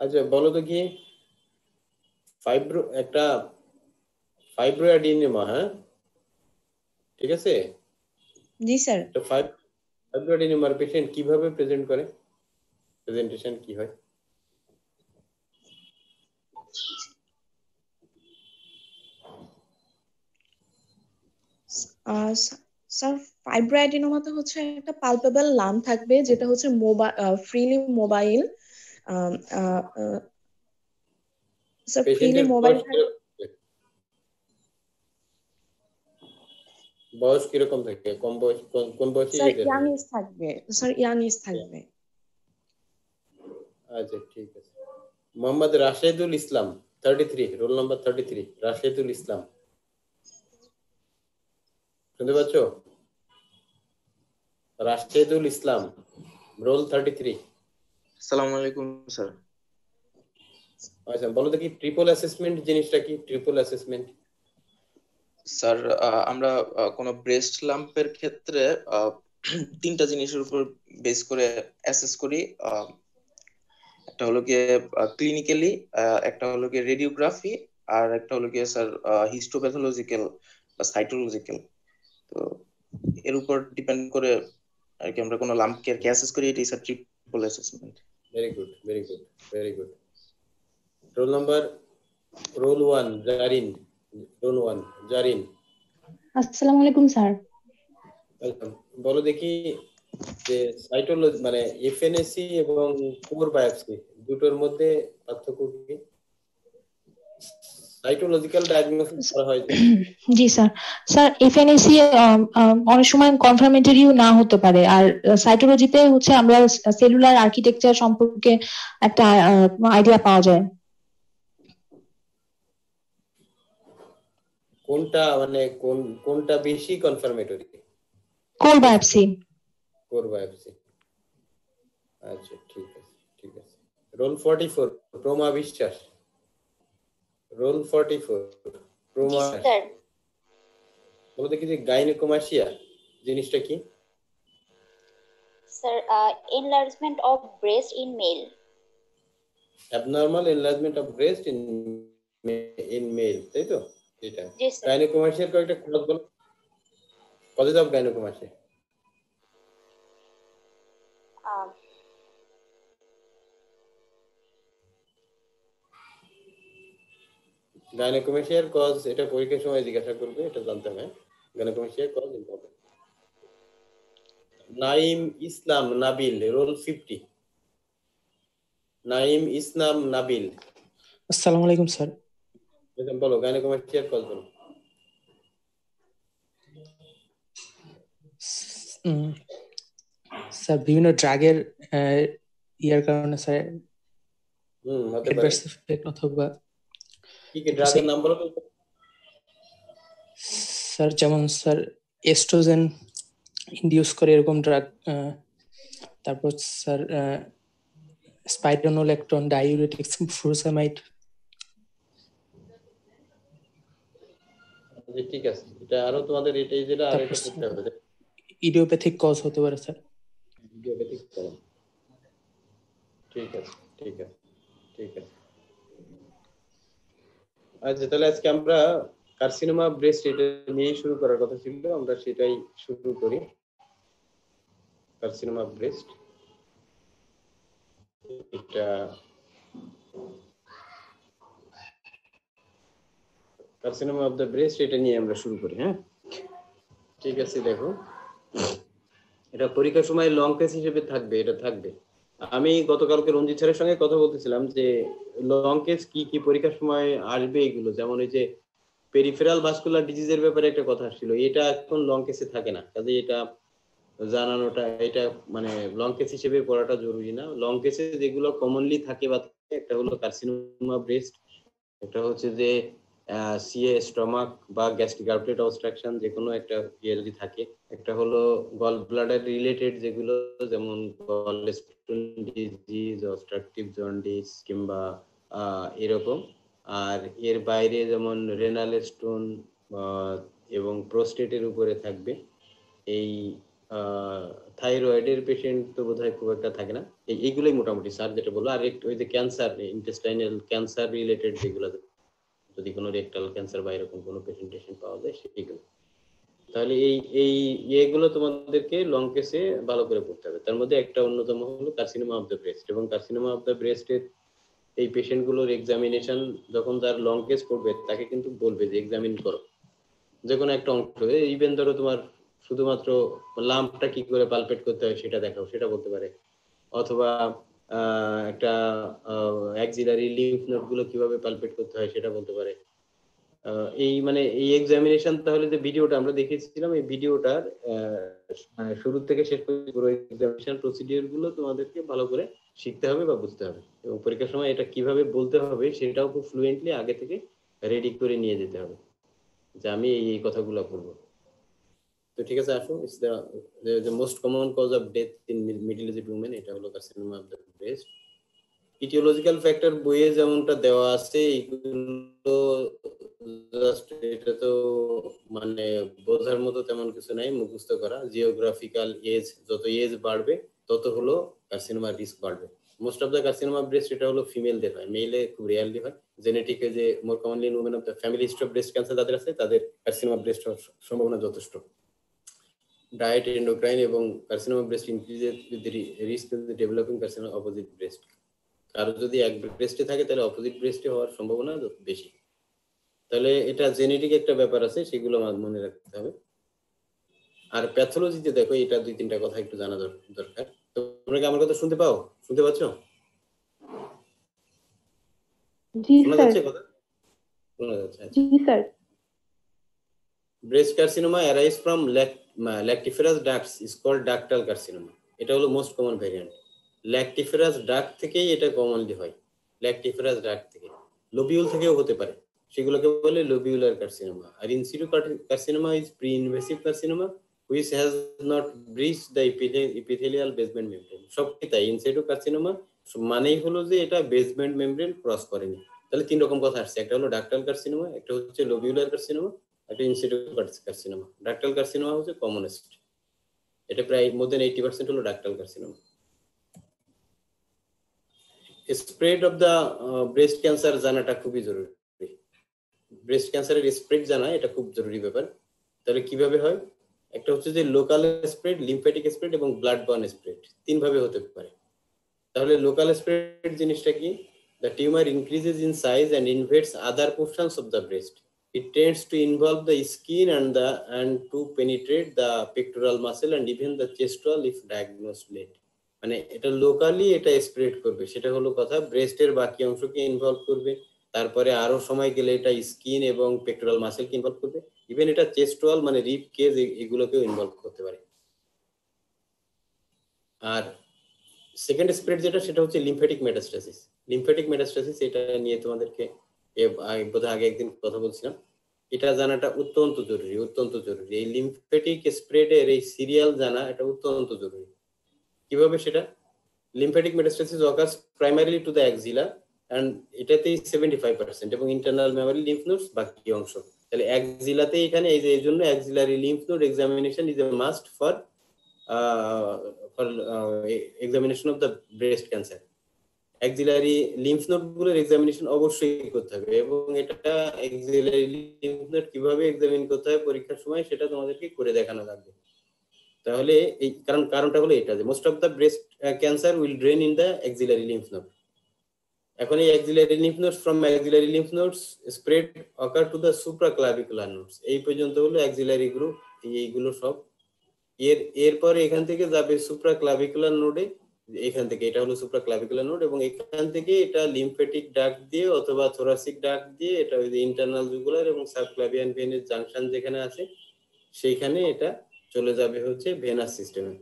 আচ্ছা বলো তো কি একটা ফাইব্রোঅ্যাডিনোমা, হ্যাঁ ঠিক আছে। জি স্যার। তো ফাইব্রোঅ্যাডিনোমার পেশেন্ট কিভাবে প্রেজেন্ট করে, প্রেজেন্টেশন কি হয়? স্যার ফাইব্রোঅ্যাডিনোমাতে হচ্ছে একটা পালপেবল লাম্প থাকবে, যেটা হচ্ছে ফ্রিলি মোবাইল। স্যার ফ্রিলি পেশেন্টের মোবাইল থাকবে। বয়স কিরকম থাকে, কম বয়স, কোন বয়সী স্যার এদের ইয়াং হয়? এজ থাকবে, স্যার ইয়াং এজ থাকবে। আচ্ছা ঠিক আছে। মোহাম্মদ রাশেদুল ইসলাম 33, রোল নাম্বার 33, রাশেদুল ইসলাম, শুনতে পাচ্ছ? রাশেদুল ইসলাম, রোল 33। আসসালামু আলাইকুম স্যার। আচ্ছা বলো দেখি ট্রিপল অ্যাসেসমেন্ট জিনিসটা কি? ট্রিপল অ্যাসেসমেন্ট স্যার আমরা কোনো ব্রেস্ট লাম্পের ক্ষেত্রে তিনটা জিনিসের উপর বেস করে অ্যাসেস করি। একটা হলো গিয়ে ক্লিনিক্যালি, একটা হলো গিয়ে রেডিওগ্রাফি, আর একটা হলো গিয়ে স্যার হিস্টোপ্যাথোলজিক্যাল বা সাইটোলজিক্যাল। তো এর উপর ডিপেন্ড করে আর কি আমরা কোনো লাম্পকে আর কি অ্যাসেস করি। এটাই sir triple assessment. Very good, very good, very good. Roll number, roll 1 Zarin, roll 1 Zarin. আসসালামু আলাইকুম স্যার। বলো দেখি যে সাইটোলজি মানে এফএনএসি এবং কোর বায়োপসি দুটোর মধ্যে পার্থক্য কি? সাইটোলজিক্যাল ডায়াগনোসিস করা হয় যে। জি স্যার। স্যার এফএনএসি অনেক সময় কনফার্মেটরিও না হতে পারে, আর সাইটোলজিতে হচ্ছে আমরা সেলুলার আর্কিটেকচার সম্পর্কে একটা আইডিয়া পাওয়া যায়। কোনটা মানে কোনটা বেশি confirmatory? Core biopsy. Core biopsy. আচ্ছা ঠিক আছে, ঠিক আছে। রোল 44 প্রমা বিশ্বাস, রোল 44 প্রমা। স্যার বলো দেখি যে গাইনোকোমাসিয়া জিনিসটা কি? Sir enlargement of breast in male. abnormal enlargement of breast in male, তাই তো? এটা গাইনোকোমাসিয়ার কয়েকটা ক্লজ বলো, কলেজ অফ গাইনোকোমাসিয়া। গাইনোকোমাসিয়ার কজ, এটা পরীক্ষার সময় জিজ্ঞাসা করবে, এটা জানতে হবে। গাইনোকোমাসিয়ার কজ ইম্পর্টেন্ট। নাইম ইসলাম নাবিল, রোল 50, নাইম ইসলাম নাবিল। আসসালামু আলাইকুম স্যার। বলো গাইনোকোমাসিয়ার কজ বলো। স্যার বিভিন্ন ড্রাগের ইয়ার কারণে স্যার হতে পারে। অথবা কি কি ড্রাগের নাম বলো স্যার? যেমন স্যার এস্ট্রোজেন ইনডিউস করে এরকম ড্রাগ, তারপর স্যার স্পাইরোনোলেকটন, ডাইউরেটিক্স, ফুরোসামাইড। ঠিক আছে, এটা আরো তোমাদের এটাই যেটা আর এটা করতে হবে। ইডিওপ্যাথিক কজ হতে পারে স্যার। ইডিওপ্যাথিক কজ, ঠিক আছে, ঠিক আছে, ঠিক আছে। আচ্ছা তাহলে আজকে আমরা কার্সিনোমা ব্রেস্ট এটা নিয়ে শুরু করার কথা ছিল, আমরা সেটাই শুরু করি। কার্সিনোমা ব্রেস্ট, এটা কার্সিনোমা অফ দ্য ব্রেস্ট, এটা নিয়ে আমরা শুরু করি। হ্যাঁ ঠিক আছে। দেখো এটা পরীক্ষার সময় লং কেস হিসেবে থাকবে, এটা থাকবে। আমি গতকালকে রঞ্জিত স্যারের সঙ্গে কথা বলতেছিলাম যে লং কেস কি কি পরীক্ষার সময় আসবে এগুলো, যেমন এই যে পেরিফেরাল ভাস্কুলার ডিজিজের ব্যাপারে একটা কথা ছিল, এটা এখন লং কেসে থাকে না, কাজে এটা জানানোটা, এটা মানে লং কেস হিসেবে পড়াটা জরুরি না। লং কেসে যেগুলো কমনলি থাকে বা একটা হলো কার্সিনোমা ব্রেস্ট, একটা হচ্ছে যে সিএ স্টমাক বা গ্যাস্ট্রিক আউটলেট অবস্ট্রাকশন, যে কোনো একটা ইয়ে যদি থাকে। একটা হলো গল ব্লাডার রিলেটেড যেগুলো, যেমন গলস্টোন ডিজিজ, অবস্ট্রাকটিভ জন্ডিস কিংবা এরকম। আর এর বাইরে যেমন রেনাল স্টোন এবং প্রোস্টেটের উপরে থাকবে। এই থাইরয়েডের পেশেন্ট তো বোধহয় খুব একটা থাকে না। এইগুলোই মোটামুটি স্যার যেটা বললো। আর একটু ওই যে ক্যান্সার, ইন্টেস্টাইনাল ক্যান্সার রিলেটেড যেগুলো, যদি কোনো রেকটাল ক্যান্সার বা এরকম কোনো প্রেজেন্টেশন পাওয়া যায় সেগুলো। তাহলে এই ইয়েগুলো তোমাদেরকে লং কেসে ভালো করে পড়তে হবে। তার মধ্যে একটা অন্যতম হলো কার্সিনোমা অফ দ্য ব্রেস্ট, এবং কার্সিনোমা অফ দ্য ব্রেস্টের এই পেশেন্টগুলোর এক্সামিনেশন যখন তার লং কেস পড়বে তাকে কিন্তু বলবে যে এক্সামিন করো যে কোনো একটা অংশ। ইভেন ধরো তোমার শুধুমাত্র লাম্পটা কি করে পালপেট করতে হয় সেটা দেখাও, সেটা বলতে পারে। অথবা একটা অ্যাক্সিলারি লিম্ফ নোড গুলো কিভাবে পালপেট করতে হয় সেটা বলতে পারে। এই মানে এই এক্সামিনেশন, তাহলে যে ভিডিওটা আমরা দেখেছিলাম এই ভিডিওটার শুরু থেকে শেষ পর্যন্ত পুরো এক্সামিনেশন প্রসিডিউর গুলো তোমাদেরকে ভালো করে শিখতে হবে বা বুঝতে হবে, এবং পরীক্ষার সময় এটা কিভাবে বলতে হবে সেটাও খুব ফ্লুয়েন্টলি আগে থেকে রেডি করে নিয়ে যেতে হবে যে আমি এই কথাগুলো বলবো। তো ঠিক আছে, আসো। It's the most common cause of death in middle aged women, এটা হলো carcinoma of the breast. Aetiological factor বইয়ে যেমনটা দেওয়া আছে এইগুলো জাস্ট, এটা তো মানে বোঝার মতো তেমন কিছু নাই, মুখস্থ করা। জিওগ্রাফিক্যাল এজ, যত এজ বাড়বে তত হলো কার্সিনোমার রিস্ক বাড়বে। Most of the carcinoma breast এটা হলো ফিমেলদের হয়, মেলে খুব রেয়ারলি হয়। জেনেটিকে যে more commonly in women of the family history of breast cancer যাদের আছে তাদের কার্সিনোমা ব্রেস্ট হওয়ার সম্ভাবনা যথেষ্ট। ডায়েট, এন্ডোক্রাইন এবং carcinoma breast increases with risk of developing carcinoma opposite breast. কারো যদি এক ব্রেস্টে থাকে তাহলে অপোজিট ব্রেস্টে হওয়ার সম্ভাবনা বেশি। তাহলে এটা জেনেটিক একটা ব্যাপার আছে, সেগুলো মনে রাখতে হবে। আর প্যাথোলজিতে দেখো এটা 2-3টা কথা একটু জানা দরকার। তো তোমরা কি আমার কথা শুনতে পাচ্ছ? জি শোনা স্যার। যাচ্ছে কথা? শোনা যাচ্ছে। জি sir. Breast carcinoma arise from lactiferous ducts is called ductal carcinoma. এটা হলো most common variant. Lactiferous duct থেকেই এটা কমনলি হয়, ল্যাক্টিফেরাস ডাক্ট থেকে। লোবিউল থেকেও হতে পারে, সেগুলোকে বলে লোবিউলার কার্সিনোমা। আর in situ carcinoma is pre-invasive carcinoma which has not breached the epithelial basement membrane। সবটাই তাই, ইনসিটু কার্সিনোমা মানেই হলো যে এটা বেসমেন্ট মেমব্রেন ক্রস করেনি। তাহলে 3 রকম কথা আসছে, একটা হলো ডাক্টাল কার্সিনোমা, একটা হচ্ছে লোবিউলার কার্সিনোমা, একটা ইনসিটু কার্সিনোমা। ডাক্টাল কার্সিনোমা হচ্ছে কমনেস্ট, এটা প্রায় মোর দেন 80% হলো ductal carcinoma. Spread of the breast cancer জানাটা খুবই জরুরি। ব্রেস্ট ক্যান্সারের স্প্রেড জানা এটা খুব জরুরি ব্যাপার। তাহলে কিভাবে হয়? একটা হচ্ছে যে লোকাল স্প্রেড, লিম্ফ্যাটিক স্প্রেড এবং ব্লাড বর্ন স্প্রেড, 3 ভাবে হতে পারে। তাহলে লোকাল স্প্রেড জিনিসটা কি? The tumor increases in size and invades other portions of the breast. It tends to involve the skin and to penetrate the pectoral muscle and even the chest wall if diagnosed late. মানে এটা locally এটা spread করবে, সেটা হলো কথা। ব্রেস্টের বাকি অংশকে involve করবে, তারপরে আরো সময় গেলে এটা স্কিন এবং পেক্টোরাল মাসেলকে ইনভলভ করবে, ইভেন এটা চেস্ট ওয়াল মানে রিব কেজ এগুলোকেও ইনভলভ করতে পারে। আর সেকেন্ড স্প্রেড যেটা, সেটা হচ্ছে লিম্ফ্যাটিক মেটাস্টাসিস। লিম্ফ্যাটিক মেটাস্টাসিস এটা নিয়ে তোমাদেরকে বোধহয় আগে একদিন কথা বলছিলাম। এটা জানাটা অত্যন্ত জরুরি, অত্যন্ত জরুরি। এই লিম্ফ্যাটিক স্প্রেডের এই সিরিয়াল জানা এটা অত্যন্ত জরুরি। কিভাবে সেটা? Lymphatic metastasis occurs primarily to the axilla and এটাতেই 75% এবং ইন্টারনাল মেমোরি লিম্ফ নোডস বাকি অংশ। তাহলে অ্যাক্সিলাতে এখানে এই জন্য axillary lymph node examination is a must for examination of the breast cancer. Axillary lymph node গুলোর এক্সামিনেশন অবশ্যই করতে হবে, এবং এটা অ্যাক্সিলারি লিম্ফ নোড কিভাবে এক্সামিন করতে হয় পরীক্ষার সময় সেটা তোমাদেরকে করে দেখানো লাগবে। তাহলে এই কারণটা হলো এটা যে most of the breast cancer will drain in the axillary lymph node. এখন এই axillary lymph nodes from axillary lymph nodes spread occur to the supraclavicular nodes. এই পর্যন্ত হলো অ্যাক্সিলারি গ্রুপ, এইগুলো সব। এরপরে এখান থেকে যাবে সুপ্রাক্লাভিকুলার নোডে, এখান থেকে এটা হলো সুপ্রাক্লাভিকুলার নোড, এবং এখান থেকে এটা লিম্ফ্যাটিক ডাক্ট দিয়ে অথবা থোরাসিক ডাক্ট দিয়ে এটা ওই যে ইন্টারনাল জুগুলার এবং সাবক্লাভিয়ান ভেনের জাংশন যেখানে আছে সেইখানে এটা চলে যাবে হচ্ছে ভেনাস সিস্টেমে।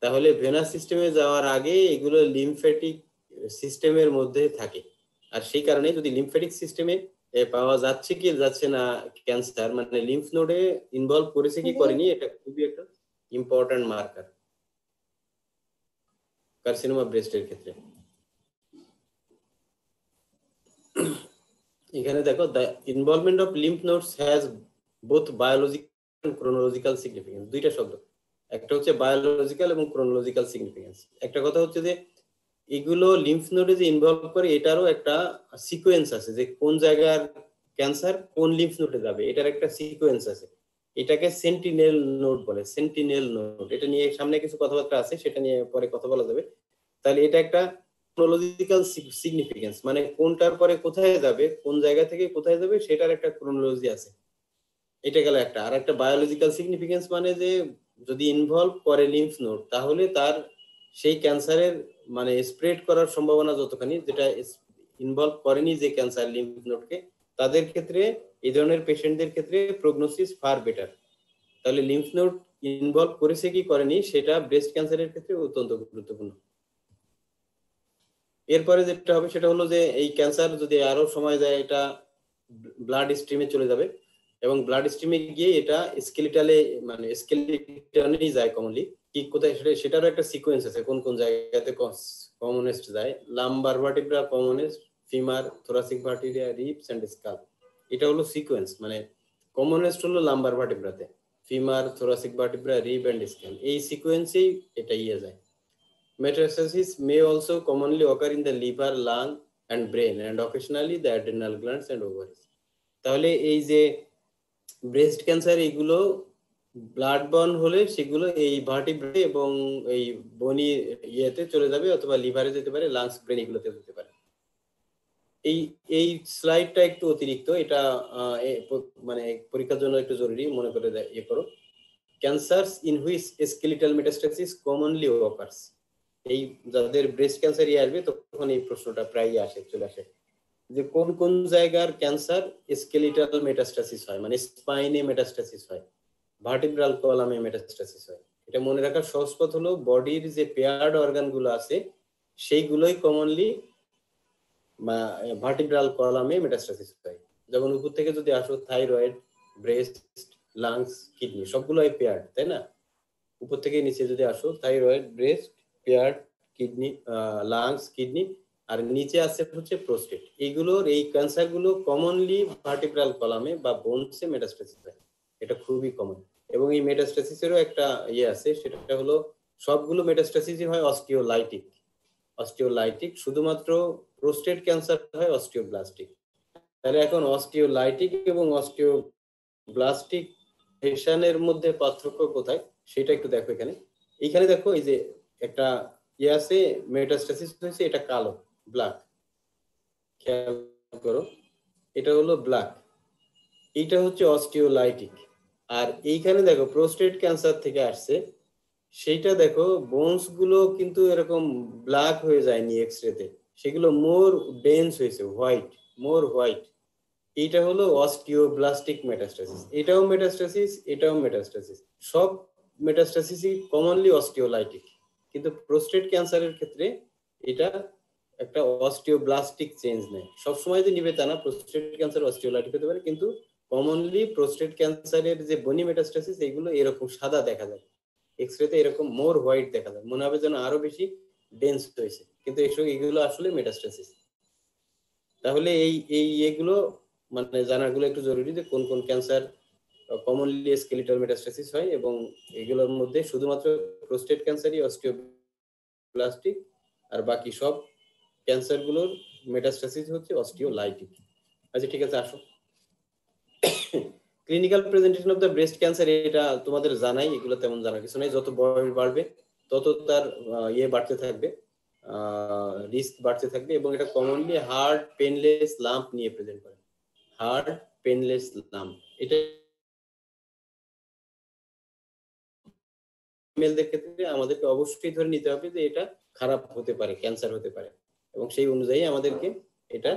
তাহলে ভেনাস সিস্টেমে যাওয়ার আগে এগুলো লিম্ফ্যাটিক সিস্টেমের মধ্যে থাকে। আর সেই কারণে যদি লিম্ফ্যাটিক সিস্টেমে পাওয়া যাচ্ছে কি যাচ্ছে না ক্যান্সার, মানে লিম্ফ নোডে ইনভলভ করেছে কি করেনি, এটা খুবই একটা ইম্পর্টেন্ট মার্কার কার্সিনোমা ব্রেস্টের ক্ষেত্রে। এখানে দেখো, the involvement of lymph nodes has both biological and chronological significance. দুইটা শব্দ, একটা হচ্ছে বায়োলজিক্যাল এবং ক্রোনোলজিক্যাল সিগনিফিকেন্স। একটা কথা হচ্ছে যে এগুলো লিম্ফ নোডে যে ইনভলভ করে এটারও একটা সিকোয়েন্স আছে, যে কোন জায়গার ক্যান্সার কোন লিম্ফ নোডে যাবে এটার একটা সিকোয়েন্স আছে। এটাকে সেন্টিনেল নোড বলে, সেন্টিনেল নোড। এটা নিয়ে সামনে কিছু কথাবার্তা আছে, সেটা নিয়ে পরে কথা বলা যাবে। তাহলে এটা একটা ক্রোনোলজিক্যাল সিগনিফিকেন্স, মানে কোনটার পরে কোথায় যাবে, কোন জায়গা থেকে কোথায় যাবে সেটার একটা ক্রোনোলজি আছে। এটা গেল একটা। আর একটা বায়োলজিক্যাল সিগনিফিকেন্স মানে যে যদি ইনভলভ করে লিম্ফ নোড তাহলে তার সেই ক্যান্সারের মানে স্প্রেড করার সম্ভাবনা যতখানি, যেটা ইনভলভ করেনি যে ক্যান্সার লিম্ফ নোডকে, তাদের ক্ষেত্রে এই ধরনের পেশেন্টদের ক্ষেত্রে প্রগনোসিস ফার বেটার। তাহলে লিম্ফ নোড ইনভলভ করেছে কি করেনি সেটা ব্রেস্ট ক্যান্সারের ক্ষেত্রে অত্যন্ত গুরুত্বপূর্ণ। এরপরে যেটা হবে সেটা হলো যে এই ক্যান্সার যদি আরো সময় যায় এটা ব্লাড স্ট্রিমে চলে যাবে, এবং ব্লাড স্ট্রিমে গিয়ে এটা স্কেলিটালে মানে স্কেলিটনেই যায় কমনলি। কি কোথায় সেটারও একটা সিকোয়েন্স আছে, কোন কোন জায়গাতে কমনেস্ট যায়। Lumbar vertebra commonest, femur, thoracic vertebra, ribs and skull. এটা হলো সিকোয়েন্স, মানে কমনেস্ট হলো লাম্বার ভার্টিব্রাতে, femur, thoracic vertebra, rib and skull, এই সিকোয়েন্সেই এটা ইয়ে যায়। Metastasis may also commonly occur in the liver, lung and brain and occasionally the adrenal glands and ovaries. তাহলে এই যে ব্রেস্ট ক্যান্সার এগুলো ব্লাড বর্ন হলে সেগুলো এই ভার্টিব্রে এবং এই বনি ইয়েতে চলে যাবে, অথবা লিভারে যেতে পারে, লাংস, ব্রেন এগুলোতে যেতে পারে। এই এই স্লাইডটা একটু অতিরিক্ত, এটা মানে পরীক্ষার জন্য একটু জরুরি, মনে করে ইয়ে করো। Cancers in which skeletal metastasis commonly occurs। এই যাদের ব্রেস্ট ক্যান্সার আসবে তখন এই প্রশ্নটা প্রায় চলে আসে যে কোন কোন জায়গার ক্যান্সার স্কেলিটাল মেটাস্টাসিস হয়, মানে স্পাইনে মেটাস্টাসিস হয়, ভার্টিব্রাল কলামে মেটাস্টাসিস হয়। এটা মনে রাখার সহজ পথ হলো বডির যে পেয়ার্ড অর্গান গুলো আছে সেইগুলোই কমনলি ভার্টিব্রাল কলামে মেটাস্টাসিস হয়। যেমন উপর থেকে যদি আসো, থাইরয়েড, ব্রেস্ট, লাংস, কিডনি সবগুলোই পেয়ার্ড, তাই না? উপর থেকে নিচে যদি আসো, thyroid, breast, paired, kidney, lungs, kidney, আর নিচে আছে হচ্ছে প্রোস্টেট। এইগুলোর এই ক্যান্সার গুলো কমনলি ভার্টিব্রাল কলামে বা বোনসে মেটাস্টাসিস হয়, এটা খুবই কমন। এবং এই মেটাস্টাসিসেরও একটা ইয়ে আছে, সেটা হলো সবগুলো মেটাস্টাসিসই হয় অস্টিওলাইটিক। অস্টিওলাইটিক, শুধুমাত্র প্রোস্টেট ক্যান্সার হয় অস্টিওব্লাস্টিক। তাহলে এখন অস্টিওলাইটিক এবং অস্টিওব্লাস্টিক পেশেন্টের মধ্যে পার্থক্য কোথায় সেটা একটু দেখো। এখানে দেখো, এই যে একটা ইয়ে আছে, মেটাস্টাসিস হয়েছে, এটা কালো, ব্ল্যাক, খেয়াল করো, এটা হলো ব্ল্যাক, এইটা হচ্ছে অস্টিওলাইটিক। আর এইখানে দেখো প্রোস্টেট ক্যান্সার থেকে আসছে, সেইটা দেখো বোনস গুলো কিন্তু এরকম ব্ল্যাক হয়ে যায়নি এক্সরেতে, সেগুলো মোর ডেন্স হয়েছে, হোয়াইট, মোর হোয়াইট। এইটা হলো অস্টিওব্লাস্টিক মেটাস্টাসিস। এটাও মেটাস্টাসিস, এটাও মেটাস্টাসিস, সব মেটাস্টাসিসই কমনলি অস্টিওলাইটিক। কিন্তু প্রোস্টেট ক্যান্সারের ক্ষেত্রে এটা একটা অস্টিওব্লাস্টিক চেঞ্জ নেয়। সবসময় যে নিবে তা না, প্রোস্টেট ক্যান্সার অস্টিওলাইটিক হতে পারে, কিন্তু কমনলি প্রোস্টেট ক্যান্সারের যে বনি মেটাস্টাসিস এগুলো এরকম সাদা দেখা যায়, এক্সরেতে এরকম মোর হোয়াইট দেখা যায়, মনে হবে যেন আরো বেশি ডেন্স হয়েছে, কিন্তু এগুলো আসলে মেটাস্টাসিস। তাহলে এই এগুলো মানে জানাগুলো একটু জরুরি, যে কোন কোন ক্যান্সার কমনলি স্কেলিটাল মেটাস্টাসিস হয়, এবং এগুলোর মধ্যে শুধুমাত্র প্রোস্টেট ক্যান্সারই অস্টিওব্লাস্টিক, আর বাকি সব ক্যান্সার গুলোর মেটাস্টাসিস হচ্ছে অস্টিওলাইটিক। আচ্ছা ঠিক আছে, আসো। Clinical presentation of the breast cancer, এটা তোমাদের জানাই, এগুলো তেমন জানা কিছু নেই। যত বয়স বাড়বে তত তার ইয়ে বাড়তে থাকবে, রিস্ক বাড়তে থাকবে, এবং এটা কমনলি হার্ড পেনলেস লাম্প নিয়ে প্রেজেন্ট করে। হার্ড পেনলেস লাম্প, এটা ফিমেলদের ক্ষেত্রে আমাদেরকে অবশ্যই ধরে নিতে হবে যে এটা খারাপ হতে পারে, ক্যান্সার হতে পারে, এবং সেই অনুযায়ী আমাদেরকে এটা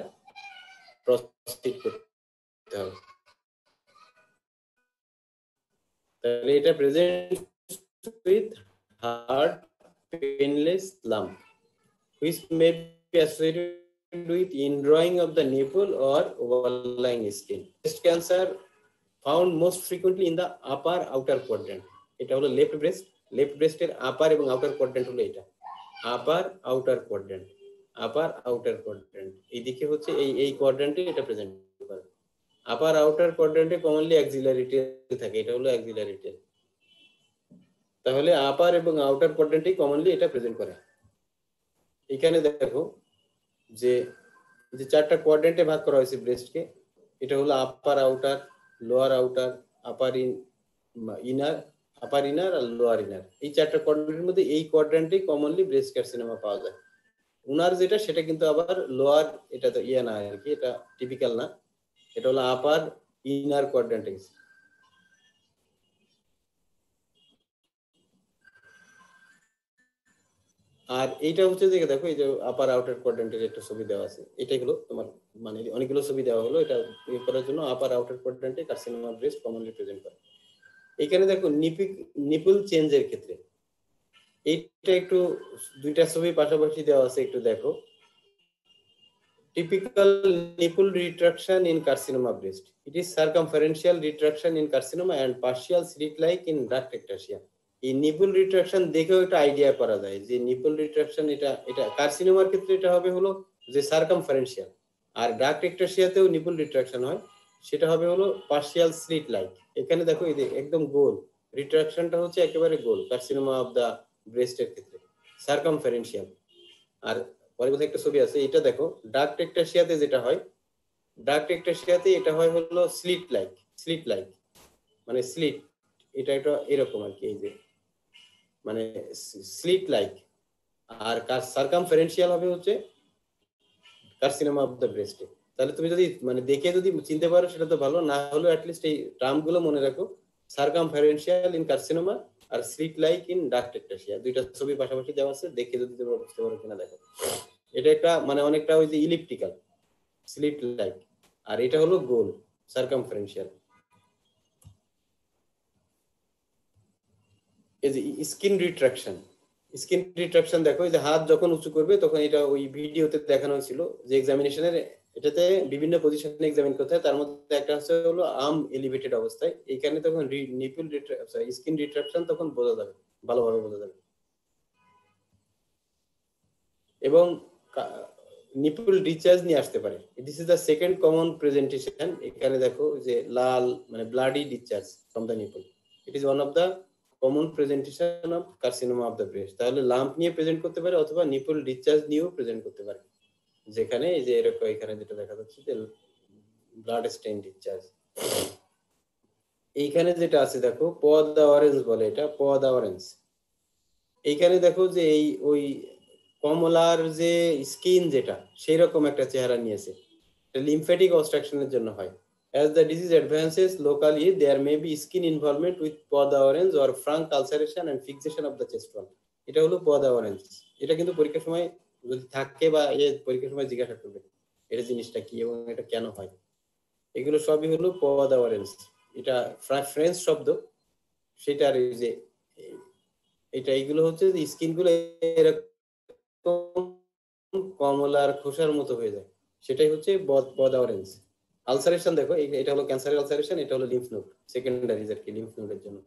প্রসিড করতে হবে। তাহলে এটা present with hard painless lump which may be associated with indrawing of the nipple or overlying skin. Breast cancer found most frequently in the upper outer quadrant. এটা হলো লেফট ব্রেস্ট, লেফট ব্রেস্টের আপার এবং outer quadrant হলো এটা, আপার outer quadrant, আপার outer quadrant. এইদিকে হচ্ছে এই কোয়াড্র্যান্টে এটা present করে। আপার আউটার কোয়াড্র্যান্টে কমনলি অ্যাক্সিলারি টেল থাকে, এটা হলো অ্যাক্সিলারি টেল। তাহলে আপার এবং আউটার কোয়াড্রেন্টই কমনলি এটা প্রেজেন্ট করে। এখানে দেখো যে যে চারটা কোয়াড্রেন্টে ভাগ করা হয়েছে ব্রেস্টকে, এটা হলো আপার আউটার, লোয়ার আউটার, আপার ইনার, আপার ইনার আর লোয়ার ইনার। এই চারটা কোয়াড্রেন্টের মধ্যে এই কোয়াড্রেন্টেই কমনলি ব্রেস্ট কার্সিনোমা পাওয়া যায়। উনার যেটা সেটা কিন্তু আবার লোয়ার, এটা তো ইয়ে না আর কি, এটা টিপিক্যাল না, এটা হলো আপার ইনার কোয়াড্রেন্টে গেছে। আর এইটা হচ্ছে যে দেখো এই যে আপার আউটার কোয়াড্রেন্টের একটা ছবি দেওয়া আছে, এটাই হলো তোমার মানে অনেকগুলো ছবি দেওয়া হলো এটা ইয়ে করার জন্য। আপার আউটার কোয়াড্রেন্টে কার্সিনোমা ব্রেস্ট কমনলি প্রেজেন্ট করে। এখানে দেখো নিপল চেঞ্জের ক্ষেত্রে এইটা একটু দুইটা ছবি পাশাপাশি দেওয়া আছে, একটু দেখো। Typical nipple retraction in carcinoma breast. It is circumferential retraction in carcinoma and partial slit-like in duct ectasia. এই nipple retraction দেখেও একটা আইডিয়া করা যায় যে nipple retraction এটা কার্সিনোমার ক্ষেত্রে এটা হবে হলো যে সার্কামফারেন্সিয়াল, আর ডাক্ট ectasia-তেও nipple retraction হয়, সেটা হবে হলো partial slit-like। এখানে দেখো এই যে একদম গোল, রিট্রাকশনটা হচ্ছে একেবারে গোল কার্সিনোমা অফ দা ব্রেস্টের ক্ষেত্রে, সার্কামফারেন্সিয়াল। আর পরে একটা ছবি আছে, এটা দেখো ডাক্ট ectasia-তে যেটা হয়, ডাক্ট ectasia-তে এটা হয় হলো স্লিট লাইক মানে স্লিট, এটা একটা এরকম আর কি, এই যে মানে স্লিট লাইক। আর সার্কামফারেন্সিয়াল হবে হচ্ছে কার্সিনোমা অফ দ্য ব্রেস্টে। তাহলে তুমি যদি মানে দেখে যদি চিনতে পারো সেটা তো ভালো, না হলে অ্যাটলিস্ট এই টার্মগুলো মনে রাখো, সার্কামফারেন্সিয়াল ইন কার্সিনোমা আর slit like in duct ectasia। দুইটা ছবি পাশাপাশি দেওয়া আছে, দেখে যদি তোমরা বুঝতে পারো কিনা দেখো। এটা একটা মানে অনেকটা ওই যে ইলিপ্টিক্যাল স্লিট লাইক, আর এটা হলো গোল সার্কামফারেন্সিয়াল। এই যে স্কিন রিট্রাকশন দেখো, এই যে হাত যখন উঁচু করবে তখন এটা ওই ভিডিওতে দেখানো হয়েছিল যে এক্সামিনেশনের এটাতে বিভিন্ন পজিশনে এক্সামিন করতে হয়, তার মধ্যে একটা হচ্ছে হলো আর্ম এলিভেটেড অবস্থায়। এইখানে তখন নিপল স্কিন রিট্রাকশন তখন বোঝা যাবে, ভালোভাবে বোঝা যাবে। এবং নিপল ডিসচার্জ নিয়ে আসতে পারে। This is the second common presentation. এখানে দেখো যে লাল মানে bloody discharge from the nipple, it is one of the common presentation of carcinoma of the breast. তাহলে লাম্প নিয়ে প্রেজেন্ট করতে পারে অথবা নিপল ডিসচার্জ নিয়েও প্রেজেন্ট করতে পারে, যেখানে এই যে এরকম এখানে যেটা দেখা যাচ্ছে যে ব্লাড স্টেইন ডিসচার্জ। এইখানে যেটা আছে দেখো পদা অরেঞ্জ বলে, এটা পদা অরেঞ্জ। এইখানে দেখো যে এই ওই কমলার যে স্কিন যেটা সেই রকম একটা চেহারা নিয়েছে, লিম্ফ্যাটিক অবস্ট্রাকশনের জন্য হয়। As the disease advances locally, there may be skin involvement with peau d'orange or frank ulceration and fixation of the chest wall. এটা হলো পদা অরেঞ্জ। এটা কিন্তু পরীক্ষার সময় যদি থাকে বা পরীক্ষার সময় জিজ্ঞাসা করবে এটা জিনিসটা কি এবং এটা কেন হয়। এগুলো সবই হলো পদা অরেঞ্জ। এটা ফ্রেঞ্চ শব্দ, সেটার এই যে এটা এইগুলো হচ্ছে যে স্কিন গুলো এরকম কমলার খোসার মতো হয়ে যায়, সেটাই হচ্ছে পদা অরেঞ্জ। আলসারেশন দেখো, এটা হলো ক্যান্সারের আলসারেশন, এটা হলো লিম্ফ নোড, সেকেন্ডারি আর কি লিম্ফ নোডের জন্য।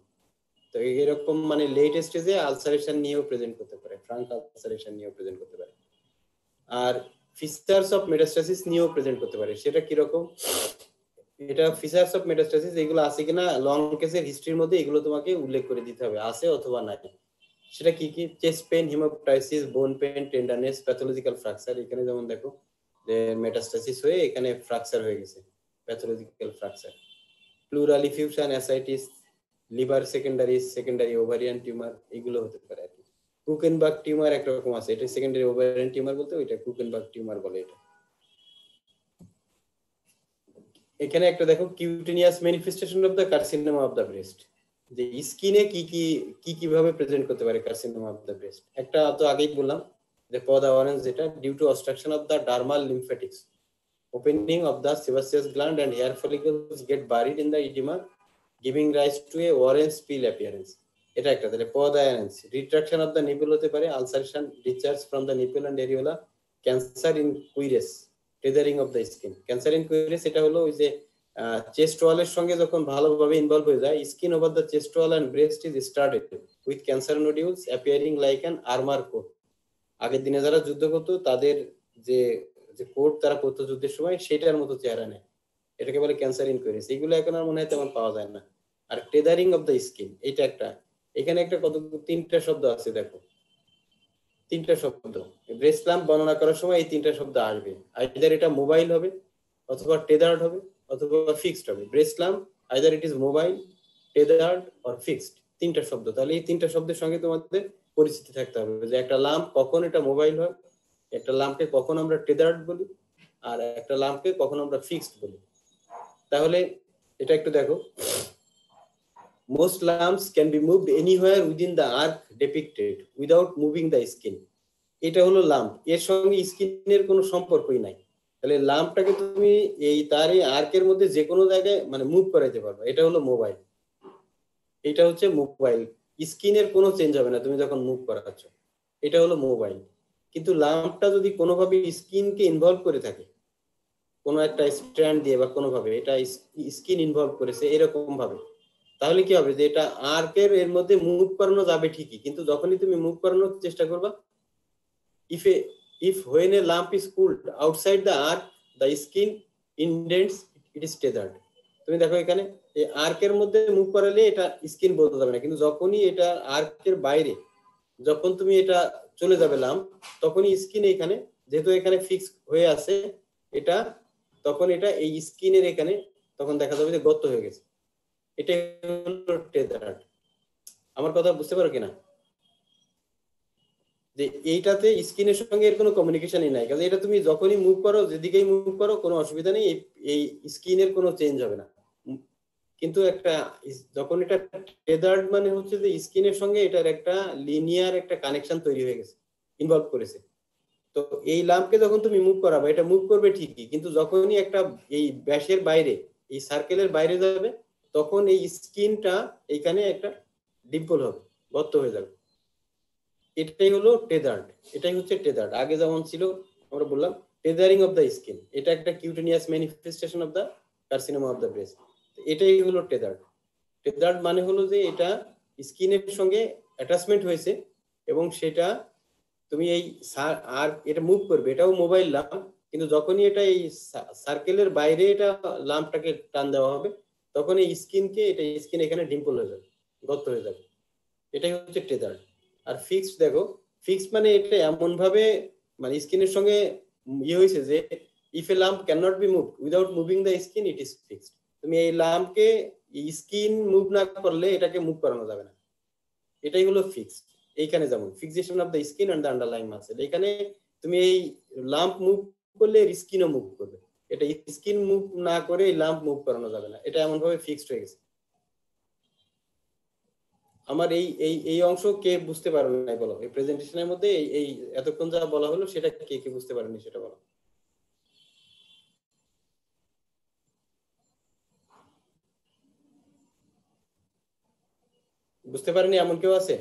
তো এরকম মানে লেট স্টেজে আলসারেশন নিয়েও প্রেজেন্ট করতে পারে, ফ্রাঙ্ক আলসারেশন নিয়েও প্রেজেন্ট করতে পারে। আর ফিচার্স অফ মেটাস্টাসিস নিয়েও প্রেজেন্ট করতে পারে। সেটা কি রকম? এটা ফিচার্স অফ মেটাস্টাসিস এগুলো আছে কিনা লং কেসের হিস্ট্রির মধ্যে এগুলো তোমাকে উল্লেখ করে দিতে হবে, আছে অথবা নাই। সেটা কি কি? চেস্ট পেন, হিমোপ্টাইসিস, বোন পেন, টেন্ডারনেস, প্যাথোলজিক্যাল ফ্র্যাকচার। এখানে যেমন দেখো যে মেটাস্টাসিস হয়ে এখানে ফ্র্যাকচার হয়ে গেছে, pathological fracture. Pleural effusion, ascites, liver secondary ovarian tumour, এগুলো হতে পারে আর কি। কুকেনবার্গ টিউমার একরকম আছে, এটা সেকেন্ডারি ওভারিয়ান টিউমার বলতে ওইটা কুকেনবার্গ টিউমার বলে। এটা এখানে একটা দেখো cutaneous manifestation of the carcinoma of the breast, যে স্কিনে কিভাবে প্রেজেন্ট করতে পারে কার্সিনোমা অফ দ্য ব্রেস্ট। একটা তো আগেই বললাম যে পদা অরেঞ্জ, যেটা due to obstruction of the dermal lymphatics, opening of the sebaceous gland and hair follicles get buried in the edema, giving rise to a orange peel appearance. এটা একটা। তাহলে peau d'orange, retraction of the nipple হতে পারে, ulceration, discharge from the nipple and areola, cancer in cuirasse, tethering of the skin. Cancer in cuirasse এটা হলো ওই যে chest ওয়ালের সঙ্গে যখন ভালোভাবে ইনভলভ হয়ে যায়, skin over the chest wall and breast is started with cancer nodules appearing like an armour coat. আগের দিনে যারা যুদ্ধ করতো তাদের যে কোট তারা পরতো যুদ্ধের সময়, সেটার মতো চেহারা নেয়, এটাকে বলে ক্যান্সার ইন কুইরেস। এগুলো এখন আর মনে হয় তেমন পাওয়া যায় না। আর টেদারিং অফ দ্য স্কিন, এটা একটা। এখানে একটা কত তিনটা শব্দ আছে, দেখো তিনটা শব্দ ব্রেস ল্যাম্প বর্ণনা করার সময় এই তিনটা শব্দ আসবে। আইদার এটা মোবাইল হবে, অথবা টেদার্ড হবে, অথবা ফিক্সড হবে। Breast lump either it is mobile, tethered or fixed, তিনটা শব্দ। তাহলে এই তিনটা শব্দের সঙ্গে তোমাদের পরিচিতি থাকতে হবে যে একটা ল্যাম্প কখন এটা মোবাইল হয়, একটা ল্যাম্পকে কখন আমরা টেদার্ড বলি, আর একটা ল্যাম্পকে কখন আমরা ফিক্সড বলি। তাহলে এটা একটু দেখো, most lamps can be moved anywhere within the arc depicted without moving the skin. এটা হলো ল্যাম্প, এর সঙ্গে স্কিনের কোনো সম্পর্কই নাই। তাহলে ল্যাম্পটাকে তুমি এই তার এই আর্কের মধ্যে যে কোনো জায়গায় মানে মুভ করাইতে পারবে, এটা হলো মোবাইল। এটা হচ্ছে মোবাইল, স্কিনের কোনো চেঞ্জ হবে না তুমি যখন মুভ করাচ্ছ, এটা হলো মোবাইল। কিন্তু ল্যাম্পটা যদি কোনোভাবে স্কিনকে ইনভলভ করে থাকে, কোনো একটা স্ট্র্যান্ড দিয়ে বা কোনোভাবে এটা স্কিন ইনভলভ করেছে এরকম ভাবে, তাহলে কি হবে যে এটা আর্কের এর মধ্যে মুভ করানো যাবে ঠিকই, কিন্তু যখনই তুমি মুভ করানোর চেষ্টা করবা, if when a lamp is cooled outside the arc the skin indents, it is tethered. তুমি দেখো এখানে এই আর্কের মধ্যে মুভ করালে এটা স্কিন বলতে যাবে না, কিন্তু যখনই এটা আর্কের বাইরে যখন তুমি এটা চলে যাবে ল্যাম্প, তখনই স্কিন এখানে যেহেতু এখানে ফিক্স হয়ে আছে এটা, তখন এটা এই স্কিনের এখানে তখন দেখা যাবে যে গর্ত হয়ে গেছে। এটা হলো টেদার্ড। আমার কথা বুঝতে পারো কিনা? যে এইটাতে স্কিনের সঙ্গে এর কোনো কমিউনিকেশনই নাই, কারণ এটা তুমি যখনই মুভ করো, যেদিকেই মুভ করো কোনো অসুবিধা নেই, এই স্কিনের কোনো চেঞ্জ হবে না। কিন্তু একটা যখন এটা টেদার্ড মানে হচ্ছে যে স্কিনের সঙ্গে এটার একটা লিনিয়ার একটা কানেকশন তৈরি হয়ে গেছে, ইনভলভ করেছে। তো এই ল্যাম্পকে যখন তুমি মুভ করাবে এটা মুভ করবে ঠিকই, কিন্তু যখনই একটা এই ব্যাসের বাইরে এই সার্কেলের বাইরে যাবে, তখন এই স্কিনটা এইখানে একটা ডিম্পল হবে, গর্ত হয়ে যাবে। এটাই হলো টেদার্ড, এটাই হচ্ছে টেদার্ড। আগে যেমন ছিল আমরা বললাম টেদারিং অফ দ্য স্কিন, এটা একটা cutaneous manifestation of the carcinoma of the breast. এটাই হলো টেদার্ড। টেদার্ড মানে হলো যে এটা স্কিনের সঙ্গে অ্যাটাচমেন্ট হয়েছে এবং সেটা তুমি এই আর এটা মুভ করবে, এটাও মোবাইল ল্যাম্প, কিন্তু যখনই এটা এই সার্কেলের বাইরে এটা ল্যাম্পটাকে টান দেওয়া হবে, তখন এই স্কিনকে এটা স্কিন এখানে ডিম্পল হয়ে যাবে, গর্ত হয়ে যাবে। এটাই হচ্ছে টেদার্ড। আর ফিক্সড দেখো, ফিক্সড মানে এটা এমন ভাবে মানে স্কিনের সঙ্গে ইয়ে হয়েছে যে if A lamp can not B move without moving the skin, it is fixed. তুমি এই ল্যাম্পকে স্কিন মুভ না করলে এটাকে মুভ করানো যাবে না, এটাই হলো ফিক্সড। এইখানে যেমন fixation of the skin and the underlying muscle, এখানে তুমি এই ল্যাম্প মুভ করলে স্কিনও মুভ করবে, এটা স্কিন মুভ না করে এই ল্যাম্প মুভ করানো যাবে না, এটা এমন ভাবে ফিক্সড হয়ে গেছে। আমার এই এই এই অংশ কে বুঝতে পারবে না বলো? এই প্রেজেন্টেশনের মধ্যে এই এতক্ষণ যা বলা হলো সেটা কে কে বুঝতে পারেনি সেটা বলো। বুঝতে পারেনি এমন কেউ আছে?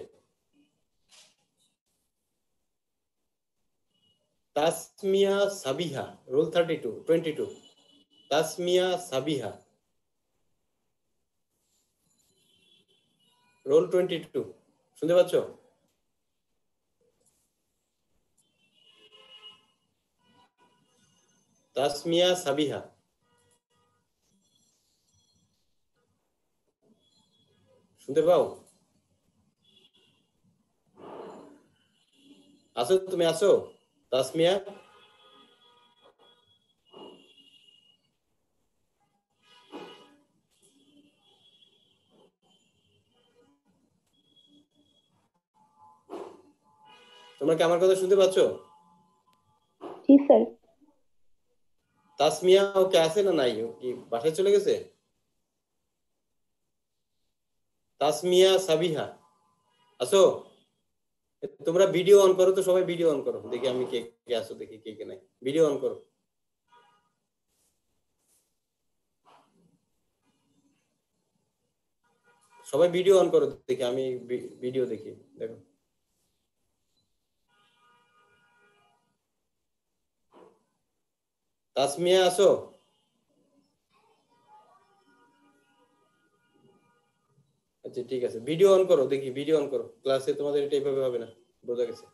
তাসমিয়া সাবিহা, রোল 22 তাসমিয়া সাবিহা, রোল 22 শুনতে পাচ্ছ? তাসমিয়া সাবিহা, শুনতে পাও? আসো, তুমি আসো তাসমিয়া? তোমরা কি আমার কথা শুনতে পাচ্ছ? জি স্যার। তাসমিয়া ওকে আছে না নাই? ও কি বাসায় চলে গেছে? তাসমিয়া সাবিহা আসো। তোমরা ভিডিও অন করো তো, সবাই ভিডিও অন করো, দেখি আমি কে কে আসো, দেখি কে কে নাই। ভিডিও অন করো। সবাই ভিডিও অন করো, দেখি আমি ভিডিও দেখি। দেখো তাসমিয়া আসো। আচ্ছা ঠিক আছে, ভিডিও অন করো, দেখি ভিডিও অন করো। ক্লাসে তোমাদের এটা এইভাবে হবে না, বোঝা গেছে।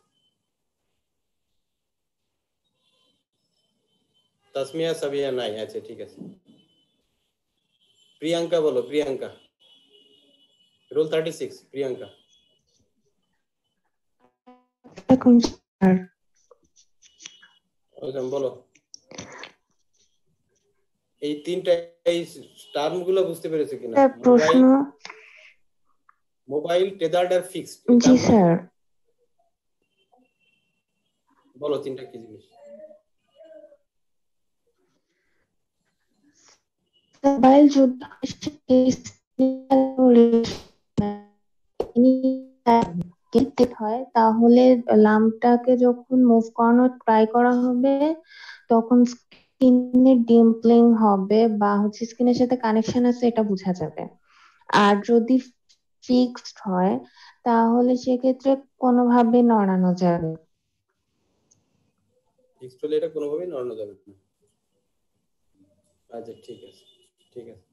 তাসমিয়া সাবিয়া নাই, আচ্ছা ঠিক আছে। প্রিয়াঙ্কা বলো, প্রিয়াঙ্কা, রোল 36 প্রিয়াঙ্কা। এরকম স্যার বলো এই তিনটা এই টার্ম গুলো বুঝতে পেরেছো কিনা? প্রশ্ন মোবাইল টেদার্ড আর ফিক্সড, জি স্যার বলো তিনটা কি জিনিস? মোবাইল যদি হয় তাহলে ল্যাম্পটাকে যখন মুভ করানোর ট্রাই করা হবে তখন স্ক্রিনে ডিম্পলিং হবে বা হচ্ছে স্ক্রিনের সাথে কানেকশন আছে এটা বোঝা যাবে। আর যদি ফিক্সড হয় তাহলে সেক্ষেত্রে কোনোভাবে নড়ানো যাবে। ফিক্সড হলে এটা কোনোভাবেই নড়ানো যাবে না। আচ্ছা ঠিক আছে ঠিক আছে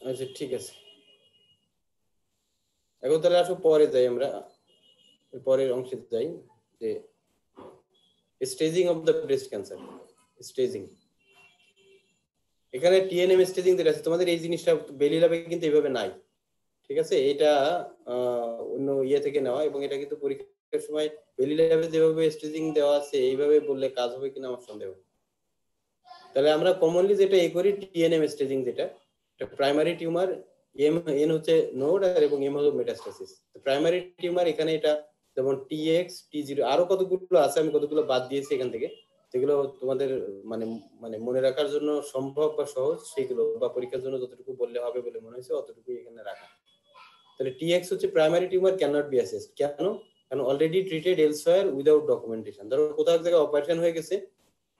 আচ্ছা ঠিক আছে। এখন তাহলে আসো পরে যাই, আমরা পরের অংশে যাই যে staging of the breast cancer. Staging, এখানে টিএনএম স্টেজিং যেটা আছে তোমাদের এই জিনিসটা বেলি ল্যাবে কিন্তু এইভাবে নাই, ঠিক আছে? এটা অন্য ইয়ে থেকে নেওয়া, এবং এটা কিন্তু পরীক্ষার সময় বেলি ল্যাবে যেভাবে স্টেজিং দেওয়া আছে এইভাবে বললে কাজ হবে কিনা আমার সন্দেহ। তাহলে আমরা কমনলি যেটা এই করি টিএনএম স্টেজিং, যেটা প্রাইমারি টিউমার, এন হচ্ছে নোড আর এবং এম হলো মেটাস্টাসিস। প্রাইমারি টিউমার এখানে এটা যেমন টিএক্স টি0 আরো কতগুলো আছে, আমি কতগুলো বাদ দিয়েছি এখান থেকে, যেগুলো তোমাদের মানে মানে মনে রাখার জন্য সম্ভব বা সহজ সেগুলো, বা পরীক্ষার জন্য যতটুকু বললে হবে বলে মনে হয়েছে অতটুকু এখানে রাখা। তাহলে টিএক্স হচ্ছে primary tumour can not be assessed. কেন? কারণ already treated elsewhere without documentation. ধরো কোথাও এক জায়গায় অপারেশন হয়ে গেছে,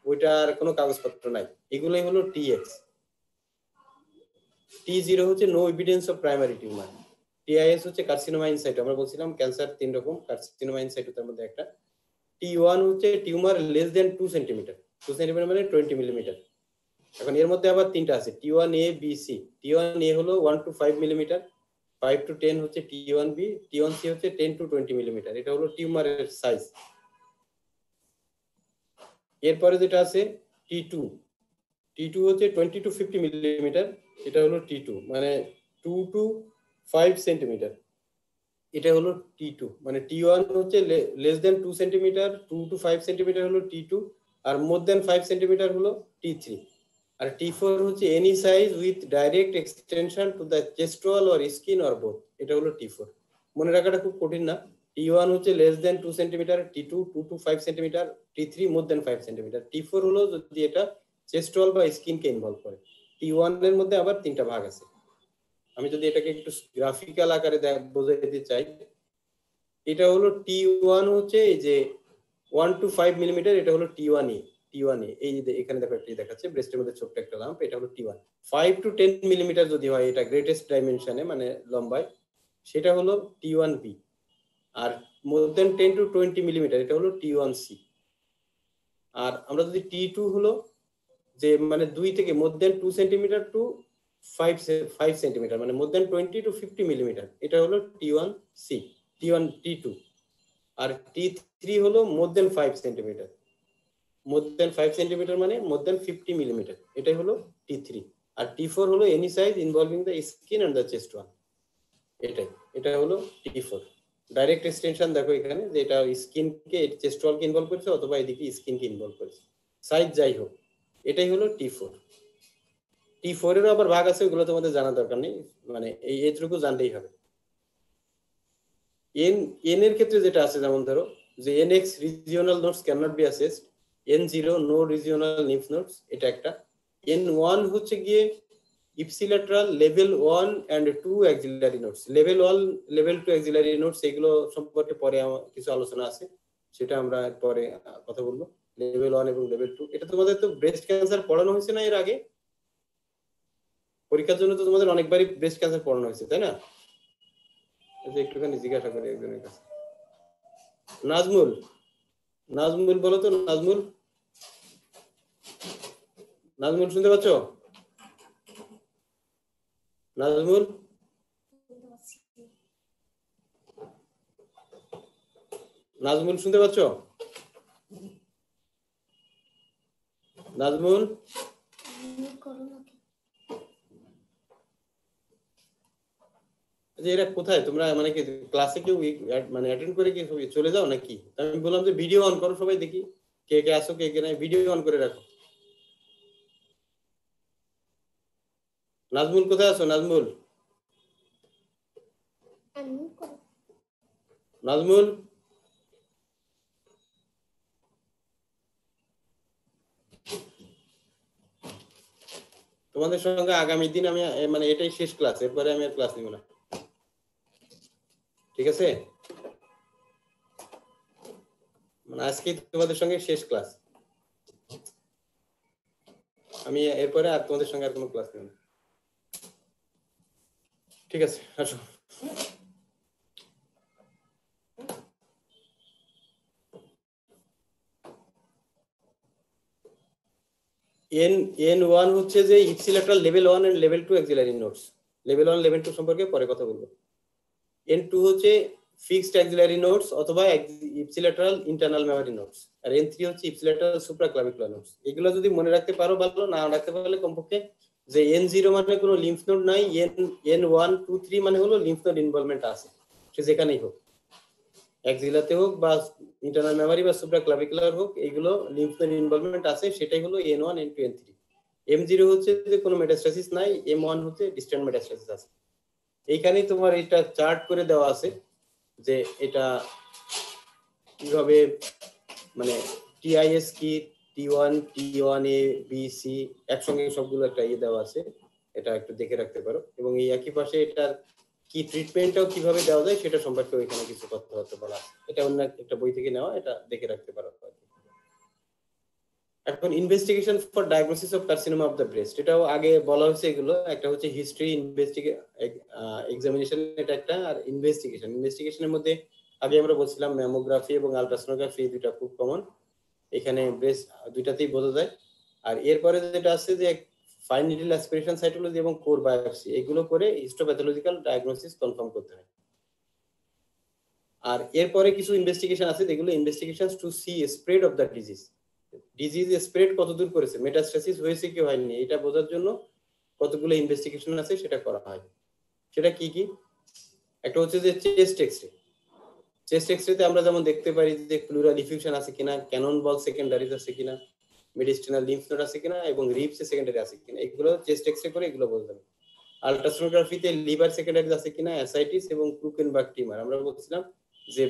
ওইটার কোনো কাগজপত্র নাই, এগুলোই হলো টিএক্স। টি0 হচ্ছে no evidence of primary tumour. TIS হচ্ছে কার্সিনোমা ইন সাইটো, আমরা বলছিলাম ক্যান্সার তিন রকম, কার্সিনোমা ইন সাইটো তার মধ্যে একটা। টি1 হচ্ছে tumour less than 2 centimetre, 2 centimetre মানে 20 মিলিমিটার। এখন এর মধ্যে আবার তিনটা আছে, টি1 এ বি সি। টি1 এ হলো 1 to 5 মিলিমিটার, 5 to 10 হচ্ছে টি1 বি, টি1 সি হচ্ছে 10 to 20 মিলিমিটার। এটা হলো টিউমারের সাইজ। এরপরে যেটা আছে টি2, টি2 হচ্ছে 20 to 50 মিলিমিটার, এটা হলো টি2 মানে 2 to 5 সেন্টিমিটার, এটা হলো টি2। মানে টি1 হচ্ছে less than 2 centimetre, 2 to 5 centimetre হলো টি2, আর মোর দেন 5 সেন্টিমিটার হলো টি3। আর টি4 হচ্ছে any size with direct extension two the chest wall or skin or both, এটা হলো টি4। মনে রাখাটা খুব কঠিন না। টি1 হচ্ছে less than 2 centimetre, T two 2 to 5 centimetre, T three more than 5 centimetre. টি4 হলো যদি এটা চেস্ট ওয়াল বা স্কিনকে ইনভলভ করে। টি1 এর মধ্যে আবার তিনটা ভাগ আছে। আমি যদি এটাকে একটু গ্রাফিক্যাল আকারে বোঝাতে চাই, এটা হলো টি1 হচ্ছে এই যে 1 to 5 মিলিমিটার, এটা হলো টি1 এ। টি1 এ এই যে এখানে দেখো একটা দেখাচ্ছে ব্রেস্টের মধ্যে ছোট্ট একটা লাম্প, এটা হলো টি1। 5 to 10 মিলিমিটার যদি হয়, এটা গ্রেটেস্ট ডাইমেনশনে মানে লম্বায়, সেটা হলো টি1 বি। আর মোর দেন 10 to 20 মিলিমিটার, এটা হলো টি1 সি। আর আমরা যদি টি2 হলো যে মানে 2 থেকে মোর দেন 2 সেন্টিমিটার টু 5 সেন্টিমিটার, মানে মোর দেন 20 to 50 মিলিমিটার, এটা হলো টি1 সি, টি1 টি2। আর টি3 হলো মোর দেন 5 সেন্টিমিটার, মোর দেন 5 সেন্টিমিটার মানে মোর দেন 50 মিলিমিটার, এটাই হলো টি3। আর টি4 হলো any size involving the skin and the chest wall, এটা হলো টি4। ডাইরেক্ট এক্সটেনশন দেখো এখানে যে এটা স্কিনকে চেস্ট ওয়ালকে ইনভলভ করেছে অথবা এদিকে স্কিনকে ইনভলভ করেছে, সাইজ যাই হোক, এটাই হলো টি4। টি4 এরও আবার ভাগ আছে, ওগুলো তোমাদের জানা দরকার নেই, মানে এইটুকু জানলেই হবে। এন এর ক্ষেত্রে যেটা আছে, যেমন ধরো যে NX regional nodes can not be assessed, N0 no regional lymph nodes, এটা একটা। N1 হচ্ছে গিয়ে ipsilateral level 1 and 2 axillary nodes, level 1 level 2 axillary nodes, এগুলো সম্পর্কে পরে কিছু আলোচনা আছে, সেটা আমরা পরে কথা বলবো। লেভেল 1 এবং লেভেল 2, এটা তোমাদের তো ব্রেস্ট ক্যান্সার পড়ানো হয়েছে না এর আগে? পরীক্ষার জন্য তো তোমাদের অনেকবারই ব্রেস্ট ক্যান্সার পড়ানো হয়েছে, তাই না? একটুখানি জিজ্ঞাসা করি একজনের কাছে। নাজমুল, নাজমুল বলো তো, নাজমুল, নাজমুল শুনতে পাচ্ছ? নাজমুল, নাজমুল শুনতে পাচ্ছ? নাজমুল, যে এরা কোথায়, তোমরা মানে কি ক্লাসে কেউ মানে অ্যাটেন্ড করে কি চলে যাও নাকি? আমি বললাম যে ভিডিও অন করো, সবাই দেখি কে কে আসো, কে কে নাই, ভিডিও অন করে রাখো। নাজমুল কোথায় আছো? নাজমুল, নাজমুল তোমাদের সঙ্গে আগামী দিন আমি মানে এটাই শেষ ক্লাস, এরপরে আমি আর ক্লাস নিব না, ঠিক আছে? মানে আজকে তোমাদের সঙ্গে শেষ ক্লাস, আমি এরপরে আর তোমাদের সঙ্গে আর কোনো ক্লাস নেব না, ঠিক আছে? আসো। N1 হচ্ছে যে ipsilateral level 1 and level 2 axillary nodes. Level 1 level 2 সম্পর্কে পরে কথা বলবো। N2 হচ্ছে ফিক্সড অক্সিলারি নোডস অথবা ইপসিলেট্রাল ইন্টারনাল মেমরি নোডস, আর N3 হচ্ছে ইপসিলেট্রাল সুপ্রাক্লাভিকুলার নোডস। এগুলো যদি মনে রাখতে পারো ভালো, না রাখতে পারলে কমপক্ষে যে N0 মানে কোনো লিম্ফ নোড নাই, N1 2 3 মানে হলো লিম্ফ নোড ইনভলভমেন্ট আছে, সে যেখানেই হোক, অ্যাক্সিলাতে হোক বা ইন্টারনাল মেমরি বা সুপ্রাক্লাভিকুলার হোক, এইগুলো লিম্ফ নোড ইনভলভমেন্ট আছে, সেটাই হলো N1 N2 N3। M0 হচ্ছে যে কোনো মেটাস্টাসিস নাই, M1 হচ্ছে ডিস্ট্যান্ট মেটাস্টাসিস আছে। এইখানেই তোমার এটা চার্ট করে দেওয়া আছে যে এটা কিভাবে মানে TIS কি, T1 T1A B C একসঙ্গে সবগুলো একটা দেওয়া আছে, এটা একটু দেখে রাখতে পারো। এবং এই একই পাশে এটার কি ট্রিটমেন্টটাও কিভাবে দেওয়া যায় সেটা সম্পর্কে এখানে কিছু কথাবার্তা বলা আছে, এটা অন্য একটা বই থেকে নেওয়া, এটা দেখে রাখতে পারো। এখন investigation for diagnosis of carcinoma of the breast, এটাও আগে বলা হয়েছে। এগুলো একটা হচ্ছে হিস্ট্রি এক্সামিনেশন, এটা একটা, আর ইনভেস্টিগেশনের মধ্যে আগে আমরা বলছিলাম ম্যামোগ্রাফি এবং আলট্রাসোনোগ্রাফি, এই দুইটা খুব কমন, এখানে ব্রেস্ট দুইটাতেই বোঝা যায়। আর এরপরে যেটা আছে যে ফাইন নিডল অ্যাসপিরেশন সাইটোলজি এবং কোর বায়োপসি, এগুলো করে হিস্টোপ্যাথোলজিক্যাল ডায়াগনোসিস কনফার্ম করতে হয়। আর এরপরে কিছু ইনভেস্টিগেশন আছে, যেগুলো investigation to see spread of the disease spread কতদূর করেছে, মেটাস্টাসিস হয়েছে কি হয়নি, এটা বোঝার জন্য কতগুলো ইনভেস্টিগেশন আছে সেটা করা হয়। সেটা কি কি? একটা হচ্ছে যে চেস্ট এক্সরে। চেস্ট এক্সরেতে আমরা যেমন দেখতে পারি যে প্লুরাল ডিফিউশন আছে কিনা, ক্যানন বল সেকেন্ডারিজ আছে কিনা, মেডিস্টিনাল লিম্ফ নোড আছে কিনা এবং রিবস সেকেন্ডারি আছে কিনা, এগুলো চেস্ট এক্সরে করে এগুলো বলতে হবে। আলট্রাসোনোগ্রাফিতে লিভার সেকেন্ডারিজ আছে কিনা, অ্যাসাইটিস এবং ক্রুকেনবার্গ টিউমার। আমরা বলছিলাম যে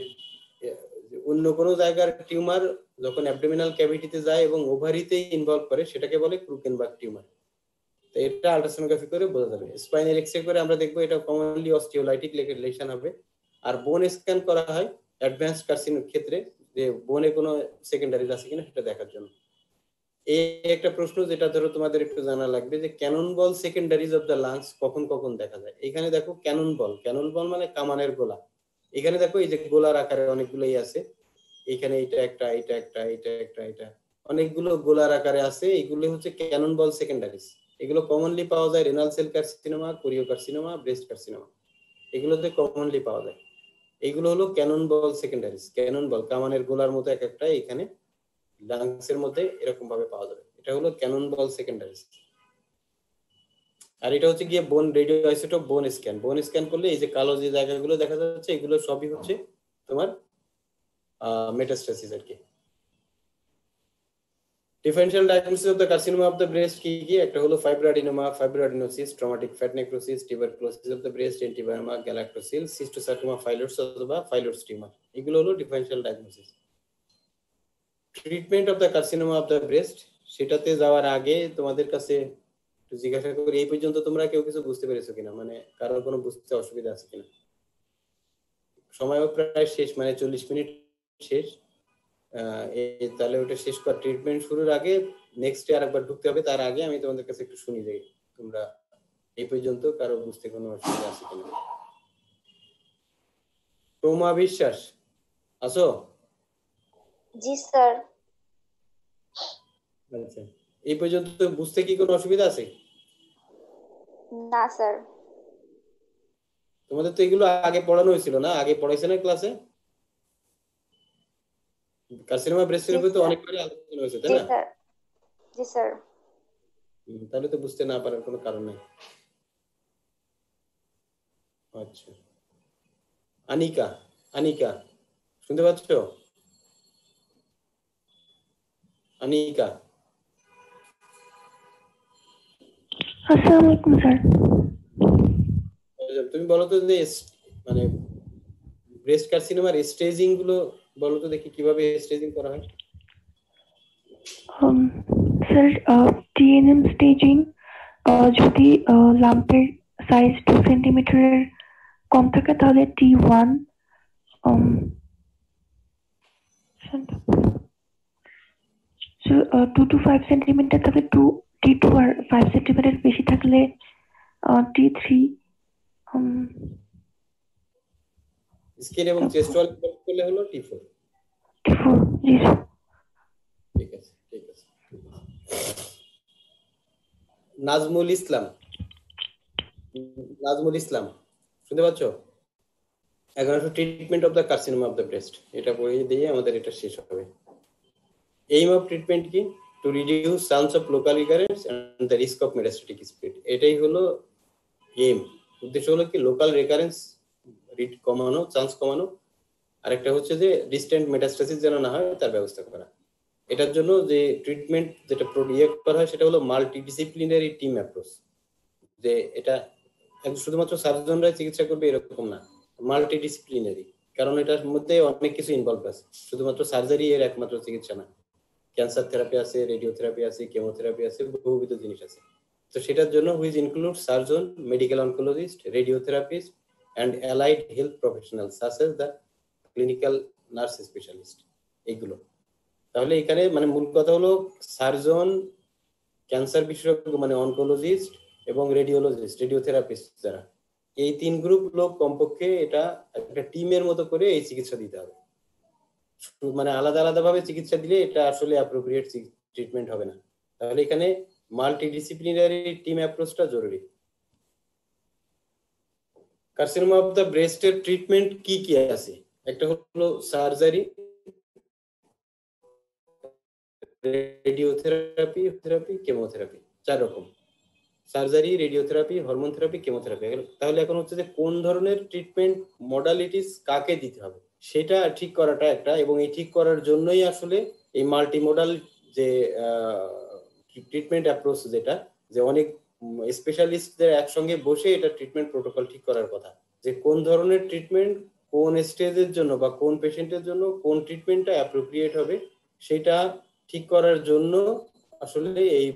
অন্য কোনো জায়গার টিউমার যখন অ্যাবডোমিনাল ক্যাভিটিতে যায় এবং ওভারিতে ইনভলভ করে, সেটাকে বলে ক্রুকেনবার্গ টিউমার। তো এটা আলট্রাসোনোগ্রাফি করে বোঝা যাবে। স্পাইনাল এক্সরে করে আমরা দেখবো এটা কমনলি অস্টিওলাইটিক লেশন হবে। আর বোন স্ক্যান করা হয় অ্যাডভান্সড কার্সিনোর ক্ষেত্রে, যে বোনে কোনো সেকেন্ডারিজ আছে কিনা সেটা দেখার জন্য। এই একটা প্রশ্ন যেটা ধরো তোমাদের একটু জানা লাগবে, যে cannon ball secondaries of the lungs কখন কখন দেখা যায়। এখানে দেখো ক্যানন বল মানে কামানের গোলা। এখানে দেখো এই যে গোলার আকারে অনেকগুলোই আছে, এখানে এটা একটা, এটা একটা, এটা একটা, এটা অনেকগুলো গোলার আকারে আছে, এগুলো হচ্ছে ক্যানন বল সেকেন্ডারিজ। এগুলো কমনলি পাওয়া যায় renal cell carcinoma, chorio carcinoma, breast carcinoma, এগুলোতে কমনলি পাওয়া যায়। এগুলো হলো cannon ball secondaries. Cannon ball কামানের গোলার মতো এক একটা এখানে লাংসের মধ্যে এরকম ভাবে পাওয়া যাবে, এটা হলো ক্যানন বল সেকেন্ডারিজ। আর এটা হচ্ছে গিয়ে বোন রেডিও আইসোটোপ বোন স্ক্যান করলে এই যে কালো যে জায়গাগুলো দেখা যাচ্ছে, এগুলো সবই হচ্ছে তোমার মেটাস্টাসিস আর কি। Differential diagnosis of the carcinoma of the breast কি কি? একটা হলো fibroadenoma, fibroadenosis, traumatic fat necrosis, tuberculosis of the breast, antibioma, galactocele, cystosarcoma phyllodes অথবা ফাইলোডস টিউমার, এগুলো হলো differential diagnosis. Treatment of the carcinoma of the breast, সেটাতে যাওয়ার আগে তোমাদের কাছে একটু জিজ্ঞাসা করি, এই পর্যন্ত তোমরা কেউ কিছু বুঝতে পেরেছো কিনা, মানে কারোর কোনো বুঝতে অসুবিধা আছে কিনা? সময়ও প্রায় শেষ, মানে 40 মিনিট শেষ। তাহলে ওটা শেষ কর, ট্রিটমেন্ট শুরুর আগে নেক্সট ডে আরেকবার ঢুকতে হবে, তার আগে আমি তোমাদের কাছে একটু শুনি যাই তোমরা এই পর্যন্ত কারো বুঝতে কোনো অসুবিধা আছে কিনা। প্রমা বিশ্বাস আছো? জি স্যার। আচ্ছা, এই পর্যন্ত বুঝতে কি কোনো অসুবিধা আছে? না স্যার। তোমাদের তো এগুলো আগে পড়ানো হয়েছিল না? আগে পড়াইছে না ক্লাসে? কার্সিনোমা ব্রেস্টের উপরে তো অনেকবারই আলোচনা হয়েছে, তাই জি না? স্যার। জি স্যার। তাহলে তো বুঝতে না পারার কোনো কারণ নেই। আচ্ছা। আনিকা, আনিকা শুনতে পাচ্ছ? আনিকা, আসসালামু আলাইকুম স্যার। তুমি বলো তো যে মানে ব্রেস্ট কার্সিনোমার স্টেজিং গুলো বলো তো দেখি কিভাবে স্টেজিং করা হয়। স্যার টিএনএম স্টেজিং যদি লাম্পের সাইজ 2 সেন্টিমিটারের কম থাকে তাহলে T1, 2 to 5 সেন্টিমিটার থাকলে T2 আর 5 সেন্টিমিটার বেশি থাকলে T3। স্কিন এবং চেস্ট ওয়াল করলে হলো T4। T4 জি স্যার। ঠিক আছে, ঠিক আছে। নাজমুল ইসলাম, নাজমুল ইসলাম শুনতে পাচ্ছ? এখন আসলে treatment of the carcinoma of the breast, এটা পড়িয়ে দিয়ে আমাদের এটা শেষ হবে। এইম অফ ট্রিটমেন্ট কি? To reduce chance of local recurrence and the risk of metastatic spread. এটাই হলো এইম, উদ্দেশ্য হলো কি লোকাল রিকারেন্স কমানো, চান্স কমানো, আরেকটা হচ্ছে যে ডিস্টেন্ট মেটাস্টাসিস যেন না হয় তার ব্যবস্থা করা। এটার জন্য যে ট্রিটমেন্ট যেটা করা হয় সেটা হলো মাল্টিডিসিপ্লিনারি টিম অ্যাপ্রোচ। যে এটা শুধুমাত্র সার্জনরাই চিকিৎসা করবে এরকম না, মাল্টিডিসিপ্লিনারি, কারণ এটার মধ্যে অনেক কিছু ইনভলভ আছে, শুধুমাত্র সার্জারি এর একমাত্র চিকিৎসা না। ক্যান্সার থেরাপি আছে, রেডিওথেরাপি আছে, কেমোথেরাপি আছে, বহুবিধ জিনিস আছে। তো সেটার জন্য which include surgeon, medical oncologist, radiotherapist and allied health professional such as the clinical nurse specialist, এইগুলো। তাহলে এখানে মানে মূল কথা হলো সার্জন, ক্যান্সার বিশেষজ্ঞ মানে অনকোলজিস্ট এবং রেডিওলজিস্ট, রেডিওথেরাপিস্ট, যারা এই 3 গ্রুপ লোক কমপক্ষে এটা একটা টিমের মতো করে এই চিকিৎসা দিতে হবে। মানে আলাদা আলাদা ভাবে চিকিৎসা দিলে এটা আসলে অ্যাপ্রোপ্রিয়েট ট্রিটমেন্ট হবে না। তাহলে এখানে মাল্টিডিসিপ্লিনারি টিম অ্যাপ্রোচটা জরুরি। কার্সিনোমা অফ দ্য ব্রেস্টের ট্রিটমেন্ট কি কি আছে? একটা হলো সার্জারি, রেডিওথেরাপি, থেরাপি, কেমোথেরাপি, 4 রকম। Surgery, radiotherapy, hormone therapy, chemotherapy. তাহলে এখন হচ্ছে যে কোন ধরনের ট্রিটমেন্ট মডালিটিস কাকে দিতে হবে সেটা ঠিক করাটা একটা, এবং এই ঠিক করার জন্যই আসলে এই মাল্টিমোডাল যে ট্রিটমেন্ট অ্যাপ্রোচ, যেটা যে অনেক স্পেশালিস্টদের একসঙ্গে বসে এটা ট্রিটমেন্ট প্রোটোকল ঠিক করার কথা, যে কোন ধরনের ট্রিটমেন্ট কোন স্টেজের জন্য বা কোন পেশেন্টের জন্য কোন ট্রিটমেন্টটা অ্যাপ্রোপ্রিয়েট হবে সেটা ঠিক করার জন্য আসলে এই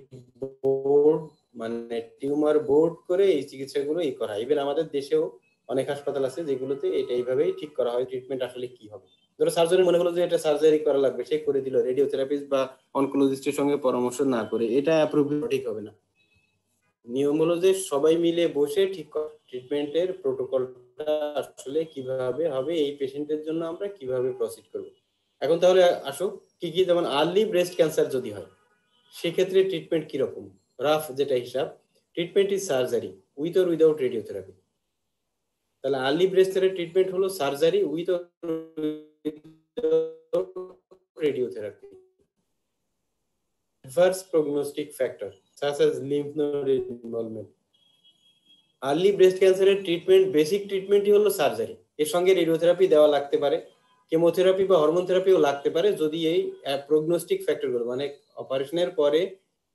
বোর্ড মানে টিউমার বোর্ড করে এই চিকিৎসাগুলো করা হয়। ইভেন আমাদের দেশেও অনেক হাসপাতাল আছে যেগুলোতে এটা এইভাবেই ঠিক করা হয় ট্রিটমেন্ট আসলে কি হবে। ধরো সার্জারি মনে হলো যে এটা সার্জারি করা লাগবে, সে করে দিল, রেডিওথেরাপিস্ট বা অনকোলজিস্টের সঙ্গে পরামর্শ না করে, এটা অ্যাপ্রোপ্রিয়েট ঠিক হবে না। নিয়ম হলো যে সবাই মিলে বসে ঠিক ট্রিটমেন্টের প্রোটোকলটা আসলে কিভাবে হবে, এই পেশেন্টের জন্য আমরা কিভাবে প্রসিড করব। এখন তাহলে আসো কি কি, যেমন আর্লি ব্রেস্ট ক্যান্সার যদি হয় সেক্ষেত্রে ট্রিটমেন্ট কিরকম? রাফ যেটা হিসাব, treatment is surgery with or without radiotherapy. তাহলে আর্লি ব্রেস্টের ট্রিটমেন্ট হলো surgery with or radiotherapy. Adverse prognostic factor such as lymph node involvement. Early breast ক্যান্সারের ট্রিটমেন্ট, বেসিক ট্রিটমেন্টই হলো সার্জারি, এর সঙ্গে রেডিওথেরাপি দেওয়া লাগতে পারে, কেমোথেরাপি বা হরমোন থেরাপিও লাগতে পারে যদি এই প্রগনোস্টিক ফ্যাক্টরগুলো, মানে অপারেশনের পরে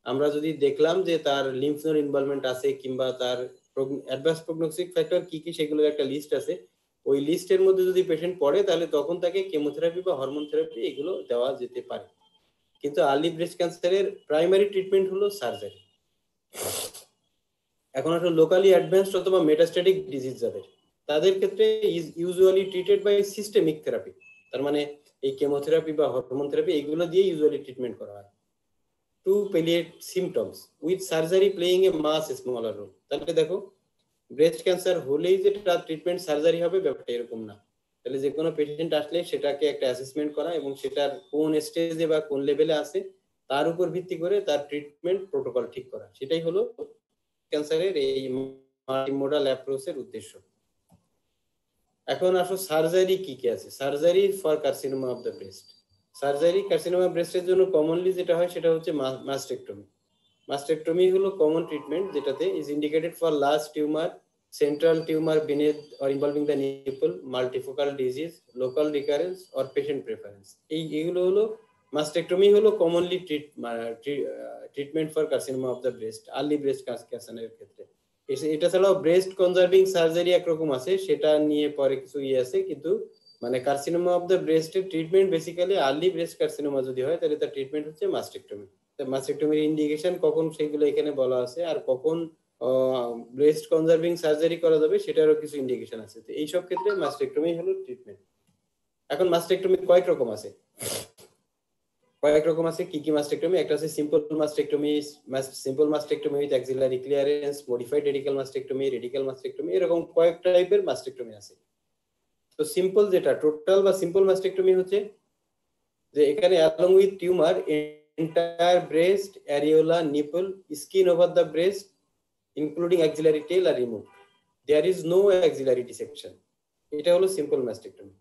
আমরা যদি দেখলাম যে তার লিম্ফ নোড ইনভলভমেন্ট আছে কিংবা তার অ্যাডভান্স প্রগনোস্টিক ফ্যাক্টর কি কি সেগুলোর একটা লিস্ট আছে, ওই লিস্টের মধ্যে যদি পেশেন্ট পড়ে তাহলে তখন তাকে কেমোথেরাপি বা হরমোন থেরাপি এগুলো দেওয়া যেতে পারে। কিন্তু আর্লি ব্রেস্ট ক্যান্সারের প্রাইমারি ট্রিটমেন্ট হলো সার্জারি। এখন আসলে লোকালি অ্যাডভান্সড অথবা মেটাস্ট্যাটিক ডিজিজ যাদের, তাদের ক্ষেত্রে is usually treated by systemic therapy. তার মানে এই কেমোথেরাপি বা হরমোন থেরাপি এগুলো দিয়ে ইউজুয়ালি ট্রিটমেন্ট করা হয় to palliate symptoms with surgery playing a much smaller role. তাহলে দেখো ব্রেস্ট ক্যান্সার হলেই যে তার ট্রিটমেন্ট সার্জারি হবে ব্যাপারটা এরকম না। তাহলে যে কোনো পেশেন্ট আসলে সেটাকে একটা অ্যাসেসমেন্ট করা এবং সেটার কোন স্টেজে বা কোন লেভেলে আছে তার উপর ভিত্তি করে তার ট্রিটমেন্ট প্রোটোকল ঠিক করা, সেটাই হলো ক্যান্সারের এই মাল্টিমোডাল অ্যাপ্রোচের উদ্দেশ্য। এখন আসো সার্জারি কি কি আছে। Surgery for carcinoma of the breast, surgery carcinoma ব্রেস্টের জন্য কমনলি যেটা হয় সেটা হচ্ছে মাস্টেক্টমি। মাস্টেক্টমি হলো কমন ট্রিটমেন্ট যেটাতে is indicated for large tumour central tumor beneath or involving the nipple, multifocal disease, local recurrence or patient preference. এইগুলো হলো মাস্টেক্টমি হলো commonly treatment for carcinoma of the breast, early breast ক্যান্সারের ক্ষেত্রে। এটা ছাড়াও breast conserving surgery একরকম আছে, সেটা নিয়ে পরে কিছু আছে, কিন্তু মানে কার্সিনোমা অফ দ্য ব্রেস্টের treatment basically early breast carcinoma যদি হয় তাহলে তার ট্রিটমেন্ট হচ্ছে মাস্টেক্টমি। মাস্টেক্টমির ইন্ডিকেশন কখন সেগুলো এখানে বলা আছে, আর কখন ব্রেস্ট কনজার্ভিং সার্জারি করা যাবে সেটারও কিছু ইন্ডিকেশন আছে। তো এইসব ক্ষেত্রে মাস্টেক্টমি হলো ট্রিটমেন্ট। এখন মাস্টেক্টমি কয়েক রকম আছে, কি কি মাস্টেক্টমি? একটা আছে simple mastectomy, simple mastectomy with axillary clearance, modified radical mastectomy, এরকম কয়েক টাইপের মাস্টেক্টমি আছে। তো সিম্পল যেটা টোটাল বা সিম্পল মাস্টেক্টমি হচ্ছে যে এখানে along with tumour entire breast, areola, nipple, skin over the breast including axillary tail are remove, there is no axillary dissection. এটা হলো সিম্পল মাস্টেক্টমি।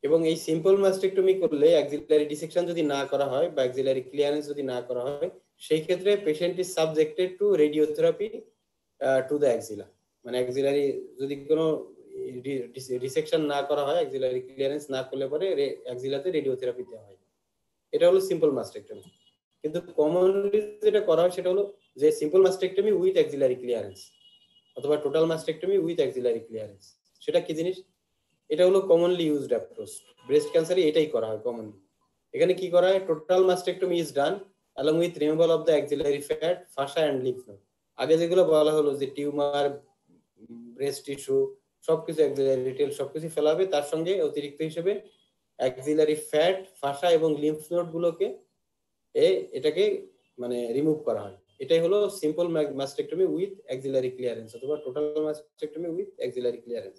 এবং এই সিম্পল মাস্টেক্টমি করলে অ্যাক্সিলারি ডিসেকশন যদি না করা হয় বা অ্যাক্সিলারি ক্লিয়ারেন্স যদি না করা হয়, সেই ক্ষেত্রে patient is subjected to radiotherapy to the axilla. মানে অ্যাক্সিলারি যদি কোনো ডিসেকশন না করা হয়, অ্যাক্সিলারি ক্লিয়ারেন্স না করলে পরে অ্যাক্সিলাতে রেডিওথেরাপি দেওয়া হয়। এটা হলো সিম্পল মাস্টেক্টমি। কিন্তু কমনলি যেটা করা হয় সেটা হলো যে simple mastectomy with axillary clearance অথবা total mastectomy with axillary clearance. সেটা কি জিনিস? এটা হলো কমনলি ইউজড অ্যাপ্রোচ। ব্রেস্ট ক্যান্সারে এটাই করা হয় কমনলি। এখানে কি করা হয়? Total mastectomy is done along with removal of the axillary fat, fascia and lymph node. আগে যেগুলো বলা হলো যে টিউমার, ব্রেস্ট টিস্যু সবকিছু, অ্যাক্সিলারি টেল সবকিছু ফেলা হবে, তার সঙ্গে অতিরিক্ত হিসেবে অ্যাক্সিলারি ফ্যাট, ফাসা এবং লিম্ফ নোড গুলোকে এটাকে মানে রিমুভ করা হয়। এটাই হলো simple mastectomy with axillary clearance অথবা total mastectomy with axillary clearance.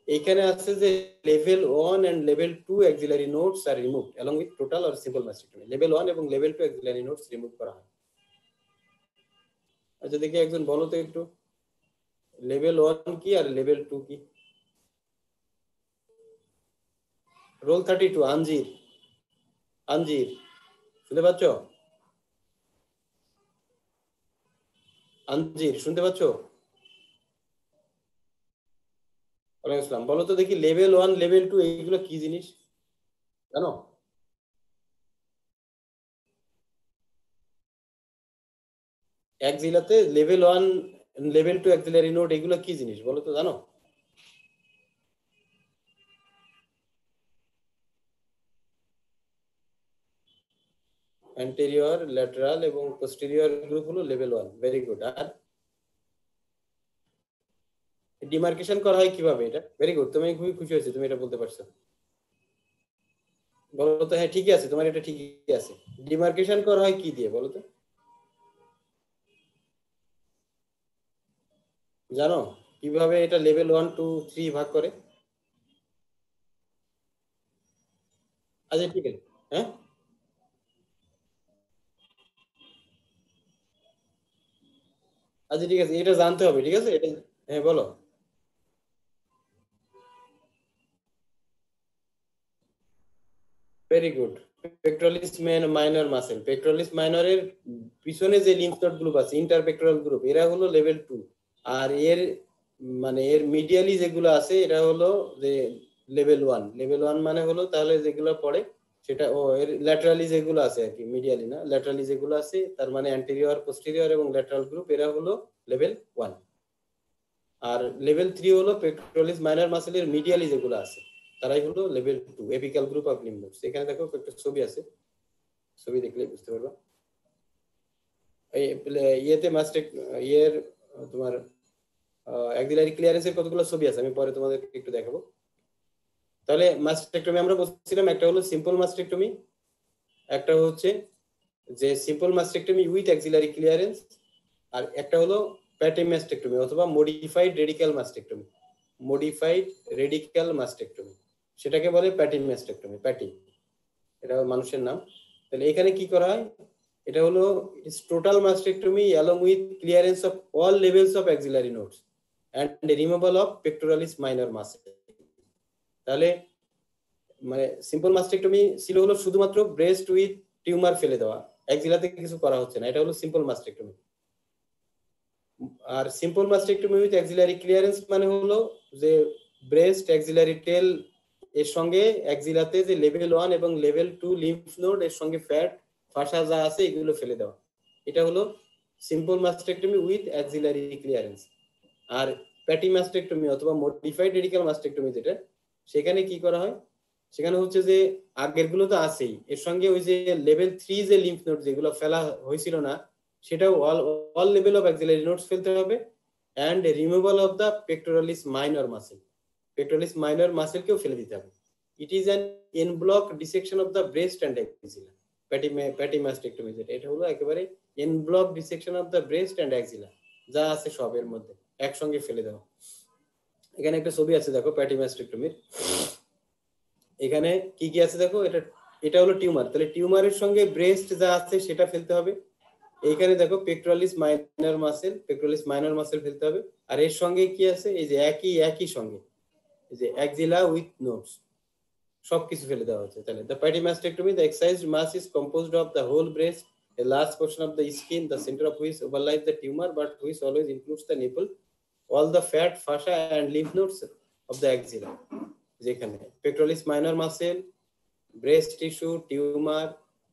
এইখানে আছে যে level 1 and level 2 axillary nodes are removed along with total or simple mastectomy. Level 1 এবং লেভেল 2 অ্যাক্সিলারি নোডস রিমুভ করা হয়। আচ্ছা দেখি একজন বলো তো একটু, লেভেল 1 কি আর লেভেল 2 কি? রোল 32 আঞ্জির, শুনতে পাচ্ছ? আঞ্জির শুনতে পাচ্ছ? ওয়ালাইকুম আসসালাম। বলো তো দেখি লেভেল 1 লেভেল 2 এইগুলো কি জিনিস জানো? অ্যাক্সিলাতে লেভেল 1 লেভেল 2 অ্যাক্সিলারি নোড এগুলো কি জিনিস বলো তো, জানো? অ্যান্টেরিয়র, ল্যাটারাল এবং পোস্টেরিয়র গ্রুপ হলো লেভেল 1। Very good. আর ডিমার্কেশন করা হয় কিভাবে? এটা ভেরি গুড, তুমি খুবই খুশি হয়েছে তুমি এটা বলতে পারছো। বলো তো। হ্যাঁ ঠিকই আছে, তোমার এটা ঠিকই আছে। ডিমার্কেশন করা হয় কি দিয়ে বলো তো, জানো কিভাবে এটা লেভেল 1 2 3 ভাগ করে? আচ্ছা ঠিক আছে। হ্যাঁ আচ্ছা ঠিক আছে, এটা জানতে হবে। ঠিক আছে এটা, হ্যাঁ বলো। Very good. Pectoralis minor muscle, pectoralis মাইনরের পিছনে যে লিম্ফ নোড গ্রুপ আছে ইন্টারপেক্টোরাল গ্রুপ, এরা হলো লেভেল 2। আর এর মানে এর মিডিয়ালি যেগুলো আছে এরা হলো যে লেভেল 1। লেভেল 1 মানে হলো তাহলে যেগুলো পড়ে সেটা এর ল্যাটারালি যেগুলো আছে আর কি, মিডিয়ালি না, ল্যাটারালি যেগুলো আছে তার মানে অ্যান্টেরিয়র, পোস্টেরিয়র এবং ল্যাটারাল গ্রুপ, এরা হলো লেভেল 1। আর লেভেল 3 হলো পেক্টোরালিস মাইনর মাসেলের মিডিয়ালি যেগুলো আছে তারাই হলো level 2 apical group of lymph nodes. এখানে দেখো একটা ছবি আছে, ছবি দেখলে বুঝতে পারবা। এই ইয়েতে ইয়ের তোমার অ্যাক্সিলারি ক্লিয়ারেন্সের কতগুলো ছবি আছে, আমি পরে তোমাদের একটু দেখাবো। তাহলে মাস্টেক্টমি আমরা বলছিলাম একটা হলো সিম্পল মাস্টেক্টমি, একটা হচ্ছে যে simple mastectomy with axillary clearance, আর একটা হলো প্যাটি মাস্টেক্টমি অথবা modified radical mastectomy. Modified radical mastectomy সেটাকে বলে প্যাটি মাস্টেক্টমি। প্যাটি এটা মানুষের নাম। তাহলে এখানে কি করা হয়? এটা হলো total mastectomy along with clearance of all levels of axillary nodes and removal of pectoralis minor muscle. তাহলে মানে সিম্পল মাস্টেক্টমি ছিল হলো শুধুমাত্র ব্রেস্ট উইথ টিউমার ফেলে দেওয়া, অ্যাক্সিলাতে কিছু করা হচ্ছে না, এটা হলো সিম্পল মাস্টেক্টমি। আর simple mastectomy with axillary clearance মানে হলো যে ব্রেস্ট অ্যাক্সিলারি টেল এর সঙ্গে অ্যাক্সিলাতে যে লেভেল 1 এবং লেভেল 2 লিম্ফ নোড এর সঙ্গে ফ্যাট ফাসা যা আছে এগুলো ফেলে দেওয়া, এটা হলো simple mastectomy with axillary clearance. আর প্যাটি মাস্টেক্টমি অথবা মডিফাইড রেডিক্যাল মাস্টেক্টমি যেটা, সেখানে কি করা হয়, সেখানে হচ্ছে যে আগের গুলো তো আছেই, এর সঙ্গে ওই যে লেভেল 3 যে লিম্ফ নোড যেগুলো ফেলা হয়েছিল না সেটাও all level of axillary nodes ফেলতে হবে, and removal of the pectoralis minor muscle, pectoralis minor মাসেলকেও ফেলে দিতে হবে। It is an en bloc dissection of the breast and axilla. Patey mastectomy যেটা, এটা হলো একেবারে en bloc dissection of the breast and axilla, যা আছে সবের মধ্যে একসঙ্গে ফেলে দেওয়া। এখানে একটা ছবি আছে দেখো প্যাটি মাস্টেক্টমির, এখানে কি কি আছে দেখো, এটা হলো টিউমার, তাহলে টিউমারের সঙ্গে ব্রেস্ট যা আছে সেটা ফেলতে হবে। এইখানে দেখো পেক্টোরালিস মাইনর মাসেল ফেলতে হবে। আর এর সঙ্গে কি আছে, এই যে একই সঙ্গে এই যে অ্যাক্সিলা উইথ নোডস সবকিছু ফেলে দেওয়া হচ্ছে। তাহলে the Patey mastectomy, the excised mass is composed of the whole breast, a large portion of the skin, the center of which overlies the tumor, but which always includes the nipple, all the fat, fascia and lymph nodes of the axilla. যেখানে pectoralis minor muscle, breast tissue, tumour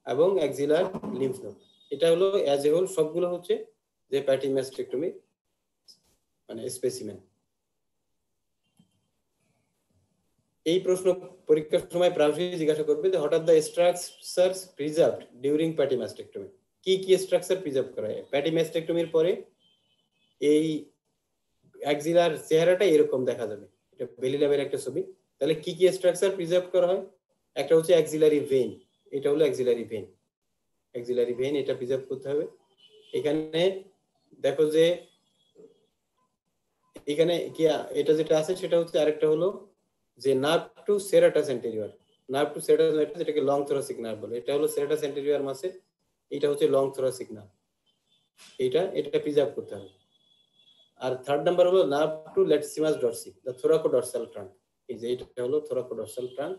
এবং অ্যাক্সিলার lymph node, এটা হলো as a whole সবগুলো হচ্ছে যে patty mastectomy মানে specimen. এই প্রশ্ন পরীক্ষার সময় প্রায়শই জিজ্ঞাসা করবে যে হঠাৎ the structures preserved during Patey mastectomy, কি কি স্ট্রাকচার প্রিজার্ভ করা হয় প্যাটি মাস্টেক্টমির পরে। এই অ্যাক্সিলার চেহারাটা এরকম দেখা যাবে, এটা বেলি ল্যাবের একটা ছবি। তাহলে কি কি স্ট্রাকচার প্রিজার্ভ করা হয়, একটা হচ্ছে অ্যাক্সিলারি ভেইন, এটা হলো অ্যাক্সিলারি ভেইন, এটা প্রিজার্ভ করতে হবে। এখানে দেখো যে এখানে কি এটা যেটা আছে সেটা হচ্ছে আরেকটা হলো যে নার্ভ টু সেরাটাস অ্যান্টেরিয়র, যেটাকে লং থোরাসিক নার্ভ বলে, এটা হলো সেরাটাস অ্যান্টেরিয়র মাসেল, এটা হচ্ছে লং থোরাসিক নার্ভ, এটা প্রিজার্ভ করতে হবে। আর থার্ড নাম্বার হলো nerve to latissimus dorsi, the thoracodorsal trunk, এই যে এটা হলো থোরাকোডরসাল ট্রাঙ্ক,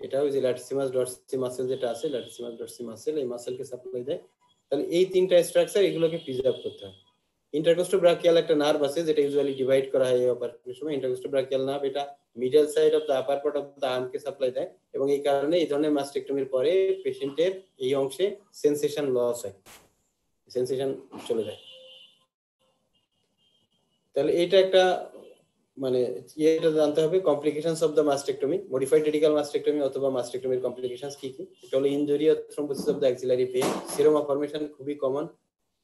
এটা ওই যে ল্যাটিসিমাস ডরসি মাসেল যেটা আছে, ল্যাটিসিমাস ডরসি মাসেল এই মাসেলকে সাপ্লাই দেয়। তাহলে এই তিনটা স্ট্রাকচার এগুলোকে প্রিজার্ভ করতে হবে। ইন্টারকোস্টোব্রাকিয়াল একটা নার্ভ আছে যেটা ইউজুয়ালি ডিভাইড করা হয় এই অপারেশনের সময়, ইন্টারকোস্টোব্রাকিয়াল নার্ভ, এটা middle side of the upper part of the আর্মকে সাপ্লাই দেয়, এবং এই কারণে এই ধরনের মাস্টেক্টমির পরে পেশেন্টের এই অংশে সেন্সেশন লস হয়, সেন্সেশন চলে যায়। তাহলে এইটা একটা মানে এটা জানতে হবে complications of the mastectomy, modified radical mastectomy অথবা মাস্টেক্টমির কমপ্লিকেশনস কি কি। এটা হলো injury or thrombosis of the axillary vein, seroma formation খুবই common,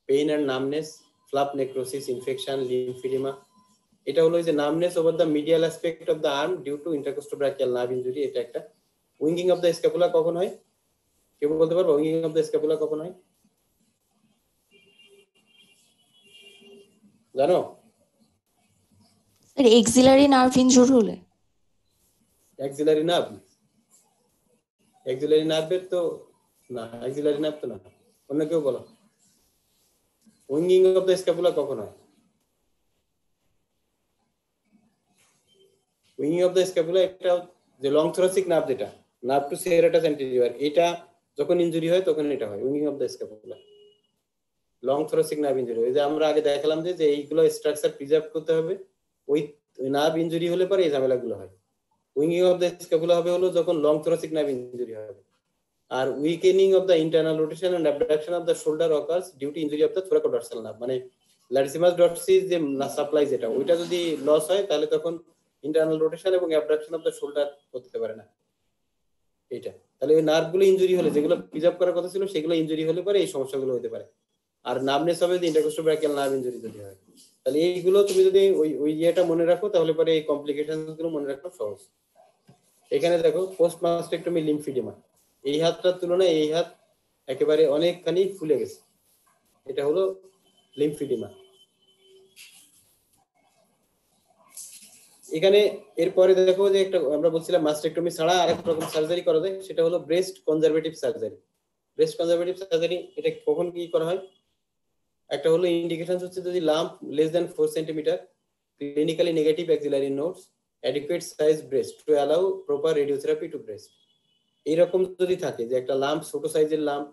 pain and numbness, flap necrosis, infection, lymphoedema. এটা হলো যে numbness over the medial aspect of the arm due to intercostobrachial nerve injury, এটা একটা। উইঙ্গিং অফ দ্য স্ক্যাপুলা কখন হয়, কেউ বলতে পারবো উইঙ্গিং অফ দ্য স্ক্যাপুলা কখন হয়, জানো? এক্সিলারি নার্ভ ইনজুর হলে। অ্যাক্সিলারি নার্ভের তো না, অ্যাক্সিলারি নার্ভ তো না, অন্য কেউ বলো। উইঙ্গিং অফ দ্য স্ক্যাপুলা কখন হয়? উইঙ্গিং অফ দ্য স্ক্যাপুলা এটা যে লং থোরাসিক নার্ভ, যেটা নার্ভ টু সেরাটাস অ্যান্টেরিয়র, এটা যখন ইনজুরি হয় তখন এটা হয় winging of the scapula, long thoracic nerve injury. ওই যে আমরা আগে দেখালাম যে এইগুলো স্ট্রাকচার প্রিজার্ভ করতে হবে, ওই নার্ভ ইনজুরি হলে পরে এই ঝামেলাগুলো হয়। উইঙ্গিং অফ দ্য স্ক্যাপুলা হবে হলো যখন লং থোরাসিক নার্ভ ইনজুরি হবে। আর weakening of the internal rotation and abduction of the shoulder occurs due to injury of the thoracodorsal nerve, মানে ল্যাটিসিমাস ডরসি যে সাপ্লাই যেটা, ওইটা যদি লস হয় তাহলে তখন ইন্টারনাল রোটেশন এবং অ্যাবডাকশন অফ দ্য শোল্ডার করতে পারে না এইটা। তাহলে ওই নার্ভগুলো ইনজুরি হলে, যেগুলো প্রিজার্ভ করার কথা ছিল সেগুলো ইনজুরি হলে পরে এই সমস্যাগুলো হতে পারে। আর নার্ভনেস হবে যে ইন্টারকোস্টোব্রাকিয়াল নার্ভ ইনজুরি যদি হয়। তাহলে এইগুলো তুমি যদি ওই ইয়েটা মনে রাখো তাহলে পরে এই কমপ্লিকেশনস গুলো মনে রাখা সহজ। এখানে দেখো পোস্ট মাস্টেক্টমি লিম্ফিডিমা, এই হাতটার তুলনায় এই হাত একেবারে অনেকখানি ফুলে গেছে, এটা হলো লিম্ফিডিমা। এখানে এরপরে দেখো যে একটা আমরা বলছিলাম মাস্টেক্টমি ছাড়া আরেক রকম সার্জারি করা যায়, সেটা হলো breast conservative surgery. Breast conservative surgery এটা কখন কি করা হয়, একটা হলো ইন্ডিকেশন হচ্ছে যদি lump less than 4 centimetre, clinically negative axillary nodes, adequate size breast to allow proper radiotherapy to breast. এইরকম যদি থাকে যে একটা লাম্প, ছোট সাইজের লাম্প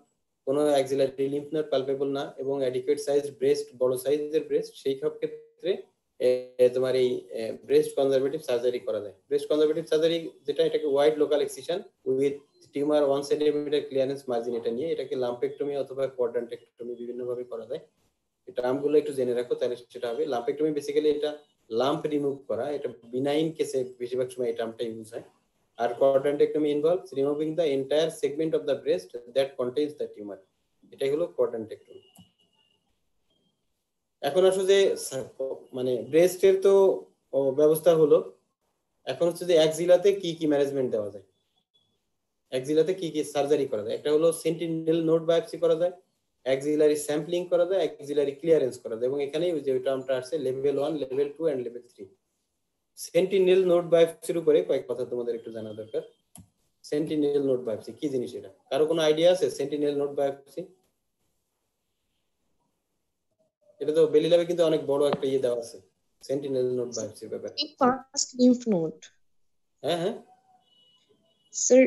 কোনো অ্যাক্সিলারি লিম্ফ নোড পালপেবল না এবং অ্যাডিকুয়েট সাইজ ব্রেস্ট, বড় সাইজের ব্রেস্ট, সেই সব ক্ষেত্রে তোমার এই ব্রেস্ট কনজারভেটিভ সার্জারি করা যায়। ব্রেস্ট কনজারভেটিভ সার্জারি যেটা, এটাকে wide local excision with tumour 1 centimetre clearance margin, এটা নিয়ে এটাকে লাম্পেক্টমি অথবা কোয়াড্রান্টেক্টমি বিভিন্ন ভাবে করা যায়। এই টার্মগুলো একটু জেনে রাখো, তাহলে সেটা হবে। লাম্পেক্টমি বেসিক্যালি এটা লাম্প রিমুভ করা, এটা বিনাইন কেসে বেশিরভাগ সময় এই টার্মটা ইউজ হয়। আর quadrantectomy involves removing the entire segment of the breast that contains the tumour, এটাই হলো কোয়াড্রান্টেক্টমি। এখন আসো যে মানে ব্রেস্টের তো ব্যবস্থা হলো, এখন হচ্ছে যে অ্যাক্সিলাতে কি কি ম্যানেজমেন্ট দেওয়া যায়, অ্যাক্সিলাতে কি কি সার্জারি করা যায়। একটা হলো সেন্টিনেল নোড বায়োপসি করা যায়, অ্যাক্সিলারি স্যাম্পলিং করা যায়, অ্যাক্সিলারি ক্লিয়ারেন্স করা যায়, এবং এখানেই যে টার্মটা আসছে level 1, level 2 and level 3। Sentinel node বায়োপসির উপরে কয়েক কথা তোমাদের একটু জানা দরকার। সেন্টিনেল নোড বায়োপসি কি জিনিস, এটা কারো কোনো আইডিয়া আছে? সেন্টিনেল নোড বায়োপসি, এটা তো বেলি ল্যাবে কিন্তু অনেক বড় একটা ইয়ে দেওয়া আছে সেন্টিনেল নোড বায়োপসির ব্যাপারে। ফাস্ট লিম্ফ নোড, হ্যাঁ হ্যাঁ sir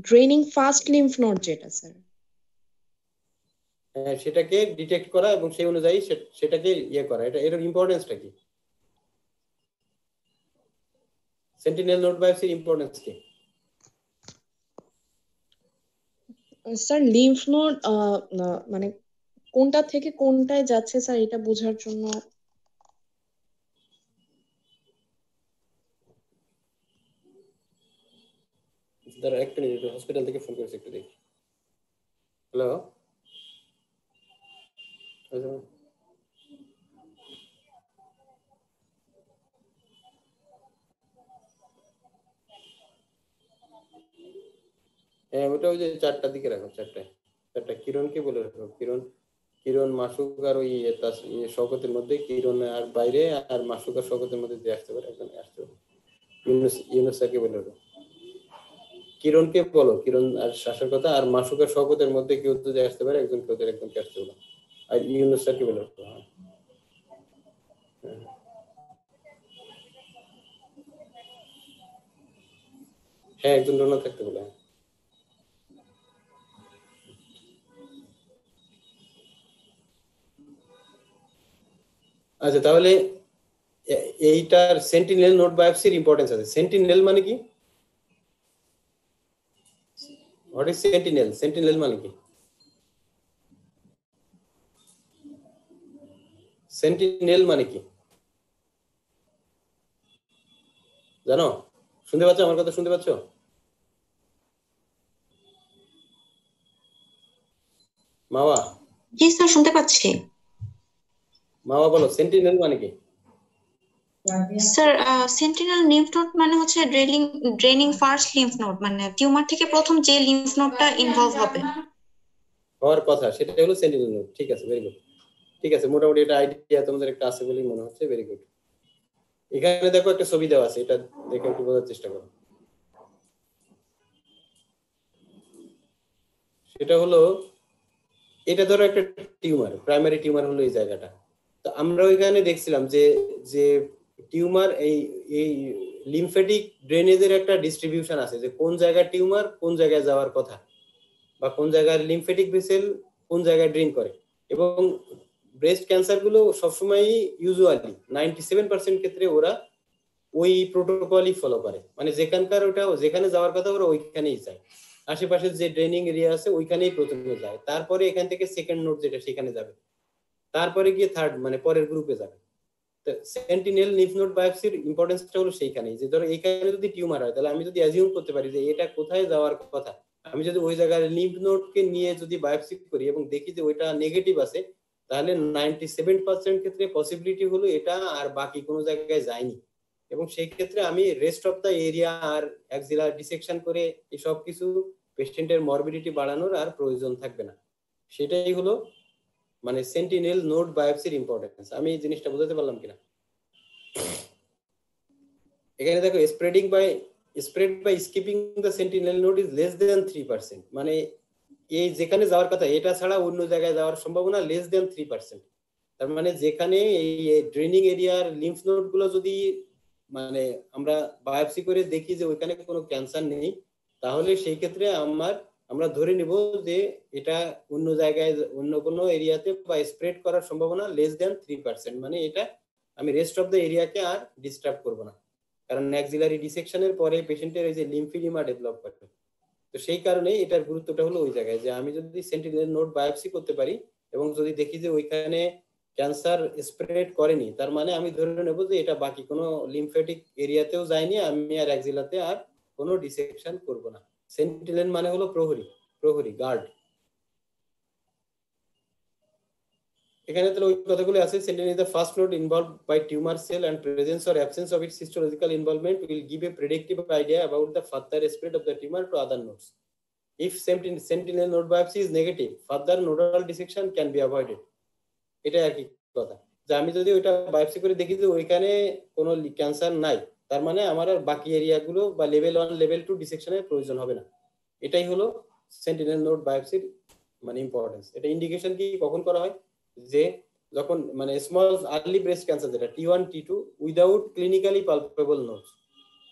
draining fast lymph node যেটা স্যার, সেটাকে ডিটেক্ট করা এবং সেই অনুযায়ী সেটাকে ইয়ে করা, এটা এর ইম্পর্টেন্সটা কি? সেন্টিনেল নোড বায়োপসির ইম্পর্টেন্স কি? স্যার লিম্ফ নোড মানে কোনটা থেকে কোনটায় যাচ্ছে স্যার এটা বোঝার জন্য। দাঁড়া একটা মিনিট, হসপিটাল থেকে ফোন করেছে, একটু দেখি। হ্যালো, হ্যাঁ ওটা ওই যে 4টার দিকে রাখো, 4টা কিরণকে বলে রাখো। কিরণ মাসুক আর ওই শওকতের মধ্যে, কিরণ আর বাইরে, আর মাসুক আর শওকতের মধ্যে যে আসতে পারে একজন আসতে পারে। ইউনুস স্যারকে বলে রাখো, কিরণকে বলো, কিরণ আর শ্বাসের কথা, আর মাসুক আর শওকতের মধ্যে কেউ তো যে আসতে পারে একজন, কেউ একদমকে আসতে বলো, আর ইউনুস স্যারকে বলে রাখো। হ্যাঁ একজন ডোনার থাকতে বলে। আচ্ছা তাহলে এইটার সেন্টিনেল নোড বায়োপসির ইম্পর্টেন্স আছে। সেন্টিনেল মানে কি? What is sentinel? সেন্টিনেল মানে কি? সেন্টিনেল মানে কি জানো? শুনতে পাচ্ছ আমার কথা? শুনতে পাচ্ছ মাওয়া? জি স্যার শুনতে পাচ্ছি। মাওয়া বলো সেন্টিনেল মানে কি? স্যার সেন্টিনেল লিম্ফ নোড মানে হচ্ছে ড্রেনিং ফার্স্ট লিম্ফ নোড, মানে টিউমার থেকে প্রথম যে লিম্ফ নোডটা ইনভলভ হবে হওয়ার কথা সেটা হলো সেন্টিনেল নোড। ঠিক আছে, ভেরি গুড। ঠিক আছে, মোটামুটি এটা আইডিয়া তোমাদের একটা আছে বলেই মনে হচ্ছে। Very good. এখানে দেখো একটা ছবি দেওয়া আছে, এটা দেখে একটু বোঝার চেষ্টা করো। সেটা হলো, এটা ধরো একটা টিউমার, প্রাইমারি টিউমার হলো এই জায়গাটা। তো আমরা ওইখানে দেখছিলাম যে যে টিউমার এই লিম্ফেটিক ড্রেনেজের একটা ডিস্ট্রিবিউশন আছে, যে কোন জায়গায় টিউমার কোন জায়গায় যাওয়ার কথা, বা কোন জায়গায় লিম্ফেটিক ভেসেল কোন জায়গায় ড্রেন করে। এবং ব্রেস্ট ক্যান্সার গুলো সবসময় ইউজুয়ালি 97% ক্ষেত্রে ওরা ওই প্রোটোকলই ফলো করে, মানে যেখানকার ওটা যেখানে যাওয়ার কথা ওরা ওইখানেই যায়। আশেপাশে যে ড্রেনিং এরিয়া আছে ওইখানেই প্রথমে যায়, তারপরে এখান থেকে সেকেন্ড নোড যেটা সেখানে যাবে, তারপরে গিয়ে থার্ড মানে পরের গ্রুপে যাবে। তো সেন্টিনেল লিম্ফ নোড বায়োপসির ইম্পর্টেন্সটা হলো সেইখানেই, যে ধরো এখানে যদি টিউমার হয় তাহলে আমি যদি অ্যাজিউম করতে পারি যে এটা কোথায় যাওয়ার কথা, আমি যদি ওই জায়গায় লিম্ফ নোডকে নিয়ে যদি বায়োপসি করি এবং দেখি যে ওইটা নেগেটিভ আছে, তাহলে 97% ক্ষেত্রে পসিবিলিটি হলো এটা আর বাকি কোনো জায়গায় যায়নি। এবং সেই ক্ষেত্রে আমি রেস্ট অফ দ্য এরিয়া আর অ্যাক্সিলার ডিসেকশন করে এসব কিছু পেশেন্টের মরবিডিটি বাড়ানোর আর প্রয়োজন থাকবে না। সেটাই হলো মানে সেন্টিনেল নোড বায়োপসির ইম্পর্টেন্স। আমি এই জিনিসটা বোঝাতে পারলাম কিনা? এখানে দেখো spread by skipping the sentinel node is less then 3%, মানে এই যেখানে যাওয়ার কথা এটা ছাড়া অন্য জায়গায় যাওয়ার সম্ভাবনা লেস দেন 3%। তার মানে যেখানে এই ড্রেনিং এরিয়ার লিম্ফ নোড গুলো যদি মানে আমরা বায়োপসি করে দেখি যে ওইখানে কোনো ক্যান্সার নেই, তাহলে সেই ক্ষেত্রে আমার আমরা ধরে নিব যে এটা অন্য জায়গায় অন্য কোনো এরিয়াতে বা স্প্রেড করার সম্ভাবনা লেস দ্যান 3%, মানে এটা আমি রেস্ট অফ দ্য এরিয়াকে আর ডিস্টার্ব করব না, কারণ অ্যাক্সিলারি ডিসেকশনের পরে পেশেন্টের এই যে লিম্ফিডিমা ডেভেলপ করে। তো সেই কারণে এটার গুরুত্বটা হলো ওই জায়গায় যে আমি যদি সেন্টিনেল নোড বায়োপসি করতে পারি এবং যদি দেখি যে ওইখানে ক্যান্সার স্প্রেড করেনি, তার মানে আমি ধরে নেব যে এটা বাকি কোনো লিম্ফ্যাটিক এরিয়াতেও যায়নি, আমি আর অ্যাক্সিলাতে আর কোনো ডিসেকশন করব না। সেন্টিনেল মানে হলো প্রহরী, প্রহরী গার্ড। এখানে তাহলে ওই কথাগুলো আছে। Sentinel is the first node involved by tumour cell and presence or absence of its histological involvement will give a predictive idea about the further spread of the tumor to other nodes. If sentinel node biopsy is negative, further nodal dissection can be avoided. এটা একই কথা, যে আমি যদি ওইটা biopsy করে দেখি যে ওইখানে কোনো ক্যান্সার নাই, তার মানে আমার আর বাকি এরিয়াগুলো বা লেভেল 1 লেভেল 2 ডিসেকশনের প্রয়োজন হবে না। এটাই হলো সেন্টিনেল নোড বায়োপসির মানে ইম্পর্টেন্স। এটা ইন্ডিকেশন কি কখন করা হয়, যে যখন মানে স্মল আর্লি ব্রেস্ট ক্যান্সার যেটা T1 T2 without clinically palpable nodes.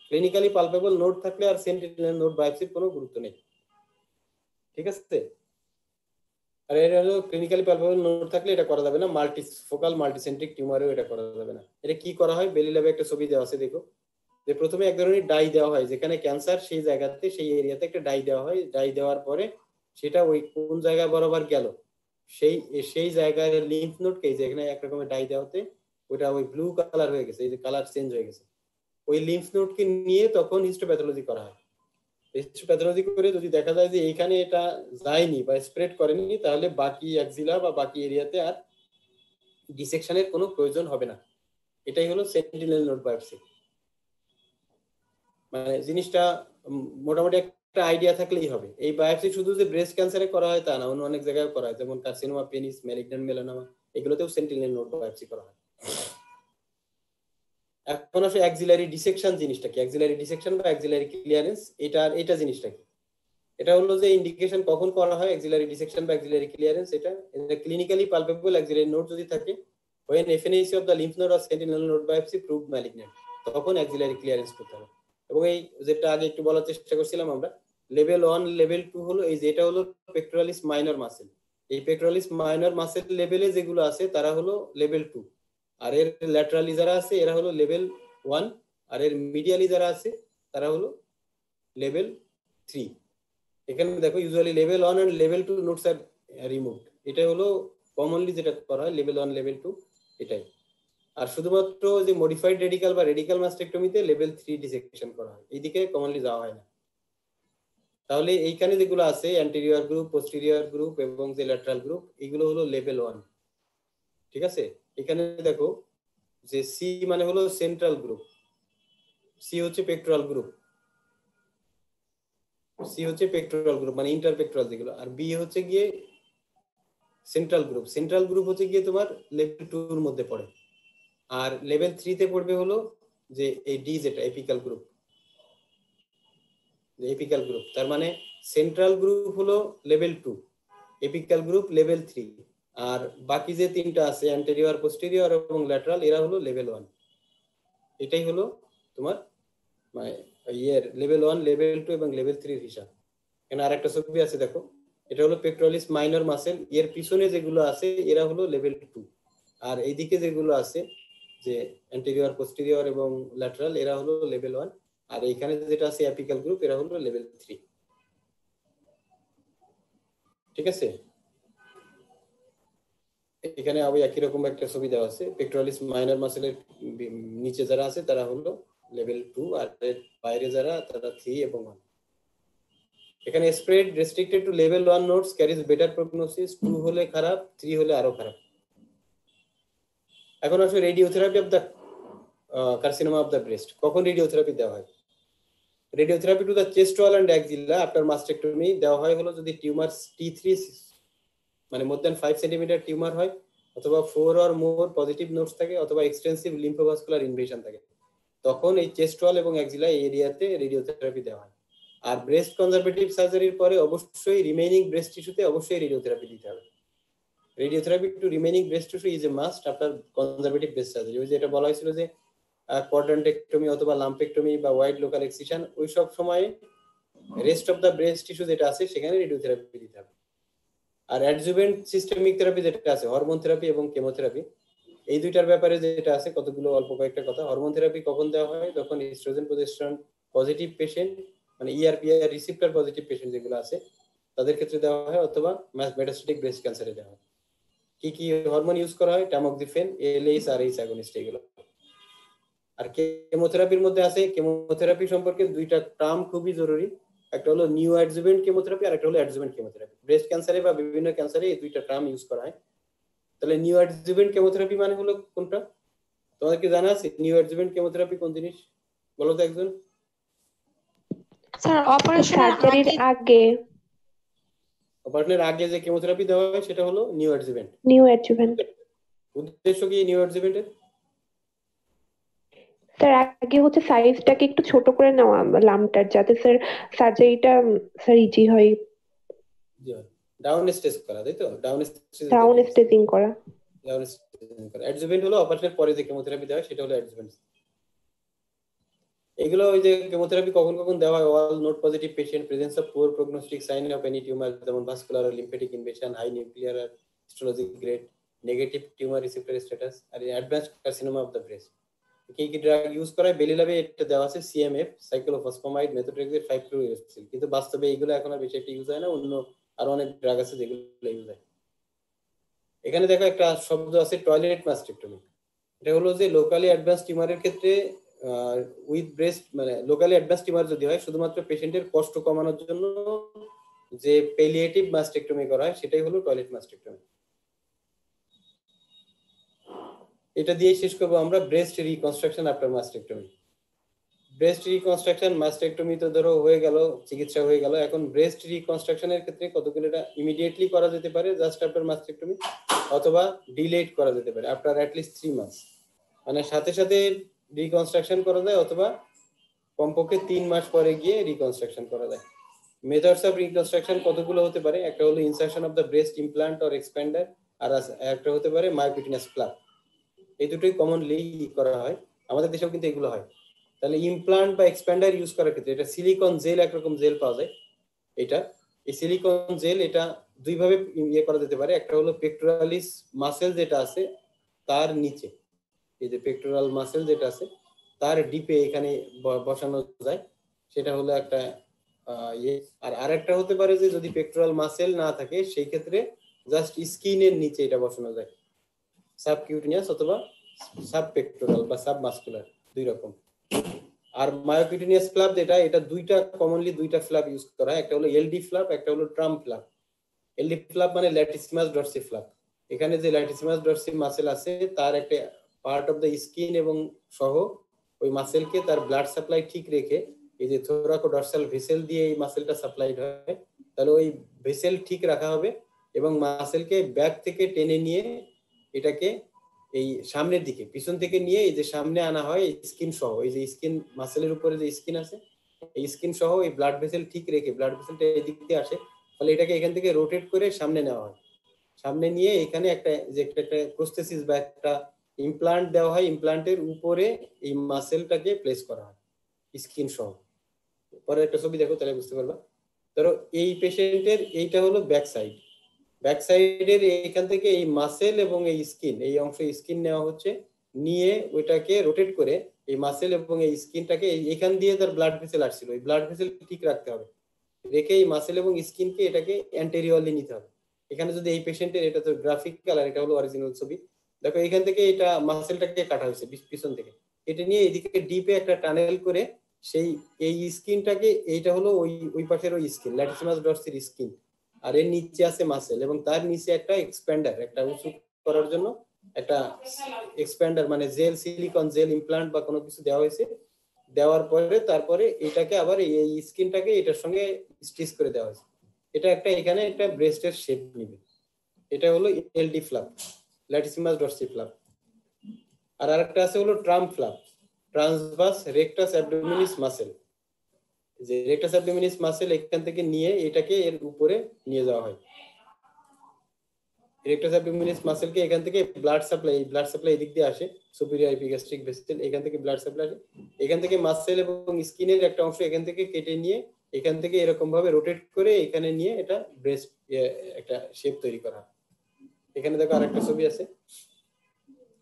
Clinically palpable node থাকলে আর সেন্টিনেল নোড বায়োপসির কোনো গুরুত্ব নেই, ঠিক আছে। আর এটা হলো ক্লিনিক্যালি পালপেবল নোড থাকলে এটা করা যাবে না, ফোকাল মাল্টিসেন্ট্রিক টিউমারেও এটা করা যাবে না। এটা কি করা হয়, বেলি ল্যাবে একটা ছবি দেওয়া আছে দেখো, যে প্রথমে এক ধরনের ডাই দেওয়া হয়, যেখানে ক্যান্সার সেই জায়গাতে সেই এরিয়াতে একটা ডাই দেওয়া হয়। ডাই দেওয়ার পরে সেটা ওই কোন জায়গায় বরাবর গেল সেই জায়গায় লিম্ফ নোডকে, যেখানে এক রকমের ডাই দেওয়াতে ওটা ওই ব্লু কালার হয়ে গেছে, এই যে কালার চেঞ্জ হয়ে গেছে, ওই লিম্ফ নোডকে নিয়ে তখন হিস্টোপ্যাথোলজি করা হয়। হিস্টোপ্যাথোলজি করে যদি দেখা যায় যে এইখানে এটা যায়নি বা স্প্রেড করেনি, তাহলে বাকি অ্যাক্সিলা বা বাকি এরিয়াতে আর ডিসেকশনের কোনো প্রয়োজন হবে না। এটাই হলো সেন্টিনেল নোড বায়োপসি। মানে জিনিসটা মোটামুটি একটা আইডিয়া থাকলেই হবে। এই বায়োপসি শুধু যে ব্রেস্ট ক্যান্সারে করা হয় তা না, অন্য অনেক জায়গায় করা হয়, যেমন কার্সিনোমা পেনিস, ম্যালিগন্যান্ট মেলানোমা, এগুলোতেও সেন্টিনেল নোড বায়োপসি করা হয়। এখন আসলে অ্যাক্সিলারি ডিসেকশন জিনিসটা কি, অ্যাক্সিলারি ডিসেকশন বা অ্যাক্সিলারি ক্লিয়ারেন্স, এটা জিনিসটা কি? এটা হলো যে ইন্ডিকেশন কখন করা হয় অ্যাক্সিলারি ডিসেকশন বা অ্যাক্সিলারি ক্লিয়ারেন্স। এটা ক্লিনিক্যালি পালপেবল অ্যাক্সিলারি নোড যদি থাকে, when FNAC of the lymph node or sentinel node biopsy proved malignant, তখন অ্যাক্সিলারি ক্লিয়ারেন্স করতে হবে। এবং এই যেটা আগে একটু বলার চেষ্টা করছিলাম আমরা, লেভেল 1 লেভেল 2 হলো এই যেটা হলো পেক্টোরালিস মাইনর মাসেল। এই পেক্টোরালিস মাইনর মাসেল লেভেলে যেগুলো আছে তারা হলো লেভেল 2, আর এর ল্যাটারালি যারা আছে এরা হলো লেভেল 1, আর এর মিডিয়ালি যারা আছে তারা হলো লেভেল 3। এখানে দেখো usually level 1 and level 2 nodes are removed. এটা হলো কমনলি যেটা করা হয় লেভেল 1 লেভেল 2 এটাই। আর শুধুমাত্র যে মডিফাইড রেডিক্যাল বা রেডিক্যাল মাস্টেক্টমিতে লেভেল 3 ডিসেকশন করা হয়, এইদিকে কমনলি যাওয়া হয় না। তাহলে এইখানে যেগুলো আছে অ্যান্টেরিয়র গ্রুপ, পোস্টেরিয়র গ্রুপ এবং যে ল্যাটারাল গ্রুপ, এগুলো হলো লেভেল 1, ঠিক আছে। এখানে দেখো যে সি মানে হলো সেন্ট্রাল গ্রুপ, সি হচ্ছে পেক্টোরাল গ্রুপ, সি হচ্ছে পেক্টোরাল গ্রুপ মানে ইন্টারপেক্টোরাল যেগুলো, আর বি হচ্ছে গিয়ে সেন্ট্রাল গ্রুপ। সেন্ট্রাল গ্রুপ হচ্ছে গিয়ে তোমার লেভেল 2 এর মধ্যে পড়ে। আর লেভেল 3 তে পড়বে হলো যে এই ডি যেটা এপিক্যাল গ্রুপ, এপিক্যাল গ্রুপ। তার মানে সেন্ট্রাল গ্রুপ হলো লেভেল 2, এপিক্যাল গ্রুপ লেভেল 3, আর বাকি যে তিনটা আছে অ্যান্টেরিয়র, পোস্টেরিয়র এবং ল্যাটারাল, এরা হলো লেভেল 1। এটাই হলো তোমার মানে ইয়ের লেভেল 1, লেভেল 2 এবং লেভেল 3 এর হিসাব। এখানে আরেকটা ছবি আছে দেখো, এটা হলো পেক্টোরালিস মাইনর মাসেল, এর পিছনে যেগুলো আছে এরা হলো লেভেল 2, আর এইদিকে যেগুলো আছে যে অ্যান্টেরিয়র, পোস্টেরিয়র এবং ল্যাটারাল, এরা হলো লেভেল 1, আর এইখানে যেটা আছে অ্যাপিক্যাল গ্রুপ, এরা হলো লেভেল 3, ঠিক আছে। এখানে আবার একই রকম একটা ছবি দেওয়া আছে, পেক্টোরালিস মাইনর মাসেলের নিচে যারা আছে তারা হলো লেভেল 2, আর এর বাইরে যারা তারা 3 এবং 1। এখানে spread restricted to level 1 nodes carries better prognosis, 2 হলে খারাপ, 3 হলে আরো খারাপ। এখন আসলে radiotherapy of the carcinoma of the breast, কখন রেডিওথেরাপি দেওয়া হয়? Radiotherapy to the chest wall and axilla after mastectomy দেওয়া হয় হলো যদি টিউমার T3 মানে মোর দ্যান 5 সেন্টিমিটার টিউমার হয়, অথবা 4 অর মোর পজিটিভ নোডস থাকে, অথবা এক্সটেন্সিভ লিম্ফোভাস্কুলার ইনভেশন থাকে, তখন এই চেস্ট ওয়াল এবং অ্যাক্সিলা এরিয়াতে রেডিওথেরাপি দেওয়া হয়। আর ব্রেস্ট কনজারভেটিভ সার্জারির পরে অবশ্যই রিমেইনিং ব্রেস্ট টিস্যুতে অবশ্যই রেডিওথেরাপি দিতে হবে। Radiotherapy to remaining breast tissue is a must after conservative breast surgery. ওই যেটা বলা হয়েছিল যে কোয়াড্রান্টেক্টমি অথবা লাম্পেক্টমি বা ওয়াইড লোকাল এক্সিশন, ওই সব সময়ে rest of the breast tissue যেটা আছে সেখানে রেডিওথেরাপি দিতে হবে। আর অ্যাডজুভেন্ট সিস্টেমিক থেরাপি যেটা আছে হরমোন থেরাপি এবং কেমোথেরাপি, এই দুইটার ব্যাপারে যেটা আছে কতগুলো অল্প কয়েকটা কথা। হরমোন থেরাপি কখন দেওয়া হয়? যখন ইস্ট্রোজেন প্রজেস্টেরন পজিটিভ পেশেন্ট, মানে ইআরপিআর রিসিপ্টর পজিটিভ পেশেন্ট যেগুলো আছে তাদের ক্ষেত্রে দেওয়া হয়, অথবা মেটাস্টেটিক ব্রেস্ট ক্যান্সারে দেওয়া হয়। কি কি হরমোন ইউজ করা হয়? ট্যামোক্সিফেন, এলএইচ আর এইচ অ্যাগনিস্ট এগুলো। আর কেমোথেরাপির মধ্যে আছে, কেমোথেরাপি সম্পর্কে দুইটা টার্ম খুবই জরুরি, একটা হলো নিউ অ্যাডজুভেন্ট কেমোথেরাপি আর একটা হলো অ্যাডজুভেন্ট কেমোথেরাপি। ব্রেস্ট ক্যান্সারে বা বিভিন্ন ক্যান্সারে এই দুইটা টার্ম ইউজ করা হয়। তাহলে নিউ অ্যাডজুভেন্ট কেমোথেরাপি মানে হলো কোনটা? তোমাদের কি জানা আছে নিউ অ্যাডজুভেন্ট কেমোথেরাপি কোন জিনিস? বলো তো একজন। স্যার সার্জারির আগে অপারেশনের আগে যে কেমোথেরাপি দেওয়া হয় সেটা হলো নিউ অ্যাডজুভেন্ট। New adjuvant. উদ্দেশ্য কি নিউ অ্যাডজুভেন্টের? স্যার আগে হচ্ছে সাইজটাকে একটু ছোট করে নেওয়া লামটার, যাতে স্যার সার্জারিটা স্যার ইজি হয়। ডাউন স্টেজ করা, তাই তো? ডাউন স্টেজিং করা। অ্যাডজুভেন্ট হলো অপারেশনের পরে যে কেমোথেরাপি দেওয়া হয় সেটা হলো অ্যাডজুভেন্ট। এগুলো ওই যে কেমোথেরাপি কখন কখন দেওয়া হয়? All node positive patient, presence of poor prognostic sign of any tumour, যেমন ভাস্কুলার আর লিম্ফেটিক ইনভেশন, হাই নিউক্লিয়ার আর histologic grade, negative tumour receptor status, আর advanced carcinoma of the breast. কি কি ড্রাগ ইউজ করা হয়? বেলিলাভে এটা দেওয়া আছে সিএমএফ, সাইক্লোফসফামাইড, মেথোট্রেক্সেট, 5-fluorouracil, কিন্তু বাস্তবে এইগুলো এখন আর বেশি একটা ইউজ হয় না, অন্য আরো অনেক ড্রাগ আছে যেগুলো ইউজ হয়। এখানে দেখো একটা শব্দ আছে টয়লেট মাস্টেক্টমি। এটা হলো যে লোকালি অ্যাডভান্স টিউমারের ক্ষেত্রে উইথ ব্রেস্ট, মানে লোকালি অ্যাডভান্স টিউমার যদি হয় শুধুমাত্র পেশেন্টের কষ্ট কমানোর জন্য যে পেলিয়েটিভ মাস্টেক্টমি করা হয় সেটাই হলো টয়লেট মাস্টেক্টমি। এটা দিয়ে শেষ করবো আমরা breast reconstruction after mastectomy. Breast reconstruction mastectomy তো ধরো হয়ে গেল, চিকিৎসা হয়ে গেল। এখন ব্রেস্ট রিকনস্ট্রাকশনের ক্ষেত্রে কতগুলো এটা ইমিডিয়েটলি করা যেতে পারে জাস্ট আফটার মাস্টেক্টমি, অথবা ডিলেড করা যেতে পারে আফটার অ্যাটলিস্ট 3 মান্থস, মানে সাথে সাথে রিকনস্ট্রাকশন করা যায় অথবা কমপক্ষে 3 মাস পরে গিয়ে রিকনস্ট্রাকশন করা যায়। মেথডস অফ রিকনস্ট্রাকশন কতগুলো হতে পারে? একটা হলো insertion of the breast implant or expander, আর একটা হতে পারে মায়োকুটিনাস প্লাগ। এই দুটোই কমনলি করা হয়, আমাদের দেশেও কিন্তু এগুলো হয়। তাহলে ইমপ্লান্ট বা এক্সপ্যান্ডার ইউজ করার ক্ষেত্রে এটা সিলিকন জেল, একরকম জেল পাওয়া যায়। এই সিলিকন জেল এটা দুইভাবে ইয়ে করা যেতে পারে। একটা হলো পেক্টোরালিস মাসেল যেটা আছে তার নিচে, এই যে পেক্টোরাল মাসেল যেটা আছে তার ডিপে এখানে বসানো যায়, সেটা হলো একটা ইয়ে। আর আরেকটা হতে পারে যে যদি পেক্টোরাল মাসেল না থাকে সেই ক্ষেত্রে জাস্ট স্কিনের নিচে এটা বসানো যায়, সাবকিউটিনিয়াস অথবা সাবপেক্টোরাল বা সাবমাস্কুলার, দুই রকম। আর মায়োকুটিনিয়াস ফ্ল্যাপ যেটা, এটা কমনলি দুইটা ফ্ল্যাপ ইউজ করা হয়, একটা হলো এলডি ফ্ল্যাপ, একটা হলো ট্রাম ফ্ল্যাপ। এলডি ফ্ল্যাপ মানে ল্যাটিসিমাস ডরসি ফ্ল্যাপ। এখানে যে ল্যাটিসিমাস ডরসি মাসেল আছে তার একটা পার্ট অফ দ্য স্কিন এবং সহ ওই মাসেলকে তার ব্লাড সাপ্লাই ঠিক রেখে, এই যে থোরাকোডর্সাল ভেসেল দিয়ে এই মাসেলটা সাপ্লাইড হয়, তাহলে ওই ভেসেল ঠিক রাখা হবে এবং মাসেলকে ব্যাক থেকে টেনে নিয়ে এটাকে এই সামনের দিকে, পিছন থেকে নিয়ে এই যে সামনে আনা হয় স্কিন সহ, এই যে স্কিন মাসেলের উপরে যে স্কিন আছে এই স্কিন সহ এই ব্লাড ভেসেল ঠিক রেখে ব্লাড ভেসেলটা এদিক দিয়ে আসে, ফলে এটাকে এখান থেকে রোটেট করে সামনে নেওয়া হয়। সামনে নিয়ে এখানে একটা প্রস্থেসিস বা একটা ইমপ্লান্ট দেওয়া হয়, ইমপ্লান্টের উপরে এই মাসেলটাকে প্লেস করা হয় স্কিন সহ। পরে একটা ছবি দেখো তাহলে বুঝতে পারবা। ধরো এই পেশেন্টের এইটা হলো ব্যাক সাইডের এখান থেকে এই মাসেল এবং এই স্কিন, এই অংশ স্কিন নেওয়া হচ্ছে, নিয়ে ওইটাকে রোটেট করে এই মাসেল এবং এই স্কিনটাকে এখান দিয়ে তার ব্লাড ভেসেল আসছিল, এই ব্লাড ভেসেল ঠিক রাখতে হবে, রেখে এই মাসেল এবং স্কিনকে এটাকে অ্যান্টেরিয়রলি নিতে হবে। এখানে যদি এই পেশেন্টের, এটা তো গ্রাফিক্যাল আর এটা হলো অরিজিনাল ছবি, দেখো এখান থেকে এটা মাসেলটাকে কাটা হয়েছে পিছন থেকে, এটা নিয়ে এদিকে ডিপে একটা টানেল করে সেই এই স্কিনটাকে, এইটা হলো ওই পাশের ওই স্কিন, ল্যাটিসিমাস ডরসির স্কিন, আর এর নিচে আছে মাসেল এবং তার নিচে একটা এক্সপ্যান্ডার, একটা উঁচু করার জন্য একটা এক্সপ্যান্ডার মানে জেল, সিলিকন জেল ইমপ্লান্ট বা কোনো কিছু দেওয়া হয়েছে। দেওয়ার পরে তারপরে এটাকে আবার এই স্কিনটাকে এটার সঙ্গে স্টিচ করে দেওয়া হয়েছে। এটা একটা এখানে একটা ব্রেস্টের শেপ নিবে। এটা হলো এলডি ফ্ল্যাপ, ল্যাটিসিমাস ডরসি ফ্ল্যাপ। আর আরেকটা আছে হলো tram flap, transverse rectus abdominis muscle. যে রেকটাস অ্যাবডোমিনিস মাসেল এখান থেকে নিয়ে এটাকে এর উপরে নিয়ে যাওয়া হয়। রেকটাস অ্যাবডোমিনিস মাসেলকে এখান থেকে ব্লাড সাপ্লাই এদিক দিয়ে আসে, সুপিরিয়র এপিগ্যাস্ট্রিক ভেসেল, এখান থেকে ব্লাড সাপ্লাই আসে, এখান থেকে মাসেল এবং স্কিনের একটা অংশ এখান থেকে কেটে নিয়ে এখান থেকে এরকম ভাবে রোটেট করে এখানে নিয়ে এটা ব্রেস্ট একটা শেপ তৈরি করা। এখানে দেখো আরেকটা ছবি আছে,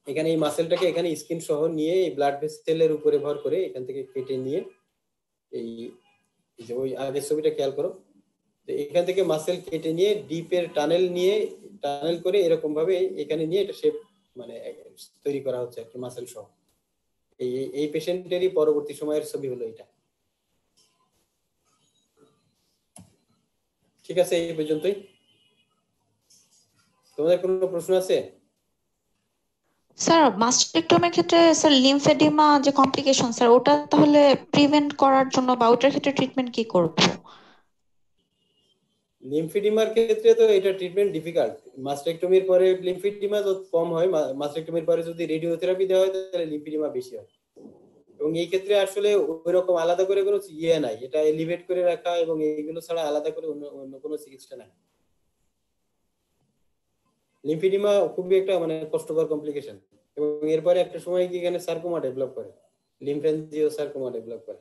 এখানে এই মাসেলটাকে এখানে স্কিন সহ নিয়ে এই ব্লাড ভেসেলের উপরে ভর করে এখান থেকে কেটে নিয়ে এই যে ওই আগের ছবিটা খেয়াল করো, এখান থেকে মাসেল কেটে নিয়ে ডিপের টানেল করে এরকম ভাবে এখানে নিয়ে এটা শেপ মানে তৈরি করা হচ্ছে আর কি মাসেল সহ। এই পেশেন্টেরই পরবর্তী সময়ের ছবি হলো এটা। ঠিক আছে, এই পর্যন্তই। তোমাদের কোনো প্রশ্ন আছে? স্যার মাস্টেক্টমির ক্ষেত্রে স্যার লিমফেডিমা যে কমপ্লিকেশন স্যার ওটা তাহলে প্রিভেন্ট করার জন্য বা ওটার ক্ষেত্রে ট্রিটমেন্ট কি করব? লিমফেডিমার ক্ষেত্রে তো এটা ট্রিটমেন্ট ডিফিকাল্ট। মাস্টেক্টমির পরে লিমফেডিমা যত কম হয়, মাস্টেক্টমির পরে যদি রেডিওথেরাপি দেওয়া হয় তাহলে লিমফেডিমা বেশি হয়। এবং এই ক্ষেত্রে আসলে ওইরকম আলাদা করে কোনো ইয়ে নাই, এটা এলিভেট করে রাখা এবং এইগুলো ছাড়া আলাদা করে অন্য কোনো চিকিৎসা নাই। লিমফেডিমা খুবই একটা মানে কষ্টকর কমপ্লিকেশন এবং এরপরে একটা সময় কি এখানে সার্কোমা ডেভেলপ করে, লিমফ্যাঞ্জিও সার্কোমা ডেভেলপ করে।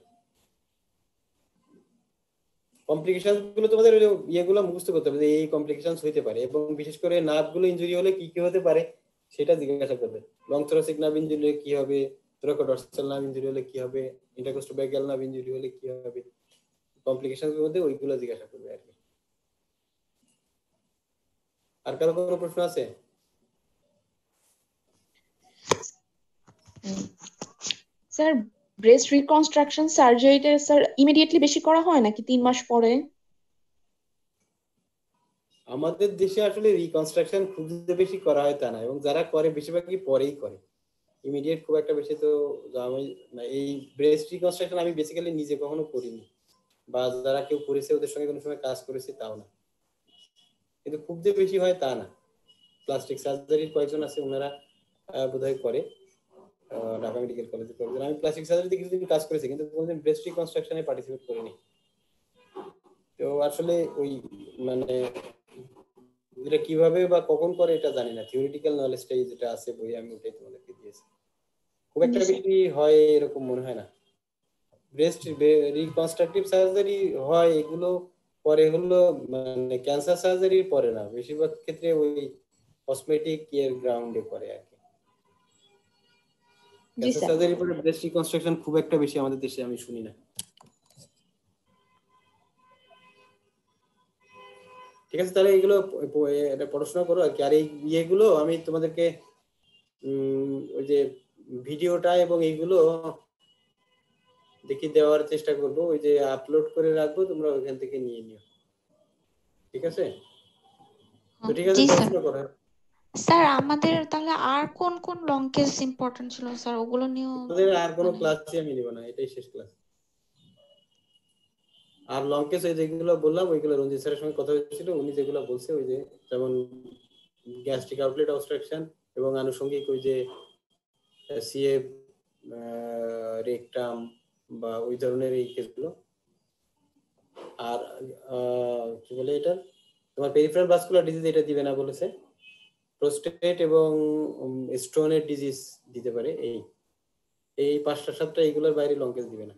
কমপ্লিকেশন গুলো তোমাদের ইয়েগুলো মুখস্থ করতে হবে যে এই কমপ্লিকেশন হইতে পারে, এবং বিশেষ করে নার্ভ গুলো ইনজুরি হলে কি কি হতে পারে সেটা জিজ্ঞাসা করবে। লং থোরাসিক নার্ভ ইনজুরি হলে কি হবে, থোরাকোডর্সাল নার্ভ ইনজুরি হলে কি হবে, ইন্টারকোস্টোবাইকাল নার্ভ ইনজুরি হলে কি হবে, কমপ্লিকেশন এর মধ্যে ওইগুলো জিজ্ঞাসা করবে আর কি। আর কারো কোনো প্রশ্ন আছে? স্যার ব্রেস্ট রিকনস্ট্রাকশন সার্জারিটা স্যার ইমিডিয়েটলি বেশি করা হয় নাকি 3 মাস পরে? আমাদের দেশে আসলে রিকনস্ট্রাকশন খুব বেশি করা হয় তা না, এবং যারা করে বেশিরভাগই পরেই করে, ইমিডিয়েট খুব একটা বেশি তো আমি এই ব্রেস্ট রিকনস্ট্রাকশন আমি বেসিক্যালি নিজে কখনো করিনি, বা যারা কেউ করেছে ওদের সঙ্গে কোনো সময় কাজ করেছি তাও না, কিন্তু খুব যে বেশি হয় তা না। প্লাস্টিক সার্জারির কয়েকজন আছে, ওনারা বোধহয় করে ঢাকা মেডিকেল কলেজে করে। আমি প্লাস্টিক সার্জারিতে কিছুদিন কাজ করেছি কিন্তু কোনোদিন ব্রেস্ট রিকনস্ট্রাকশনে পার্টিসিপেট করিনি। তো আসলে ওই মানে এটা কিভাবে বা কখন করে এটা জানি না, থিওরিটিক্যাল নলেজটাই যেটা আছে বই আমি ওটাই তোমাদেরকে দিয়েছি। খুব একটা বেশি হয় এরকম মনে হয় না। ব্রেস্ট রিকনস্ট্রাকটিভ সার্জারি হয় এগুলো পরে হলো মানে ক্যান্সার সার্জারির পরে না, বেশিরভাগ ক্ষেত্রে ওই কসমেটিক এর গ্রাউন্ডে করে আর কি। ক্যান্সার সার্জারির পরে ব্রেস্ট রিকনস্ট্রাকশন খুব একটা বেশি আমাদের দেশে আমি শুনি না। ঠিক আছে, তাহলে এগুলো এটা পড়াশোনা করো আর কি। আর এই ইয়েগুলো আমি তোমাদেরকে ওই যে ভিডিওটা এবং এইগুলো দেখি দেওয়ার চেষ্টা করব, ওই যে আপলোড করে রাখবো, তোমরা ওইখান থেকে নিয়ে নিও। ঠিক আছে? তো ঠিক আছে, পড়াশোনা করো। স্যার আমাদের তাহলে আর কোন কোন লং কেস ইম্পর্টেন্ট ছিল স্যার ওগুলো নিয়ে? আমাদের আর কোনো ক্লাসই আমি নিব না, এটাই শেষ ক্লাস। আর লং কেস ওই যেগুলো বললাম ওইগুলো রঞ্জিত স্যারের সঙ্গে কথা হয়েছিল, উনি যেগুলো বলছে ওই যে যেমন গ্যাস্ট্রিক আউটলেট অবস্ট্রাকশন এবং আনুষঙ্গিক ওই যে সিএফ রেকটাম বা ওই ধরনের এই কেসগুলো। আর কি বলে এটা তোমার পেরিফেরাল ভাস্কুলার ডিজিজ এটা দিবে না বলেছে, প্রোস্টেট এবং স্টোনের ডিজিজ দিতে পারে। এই 5টা 7টা এইগুলোর বাইরে লং কেস দিবে না।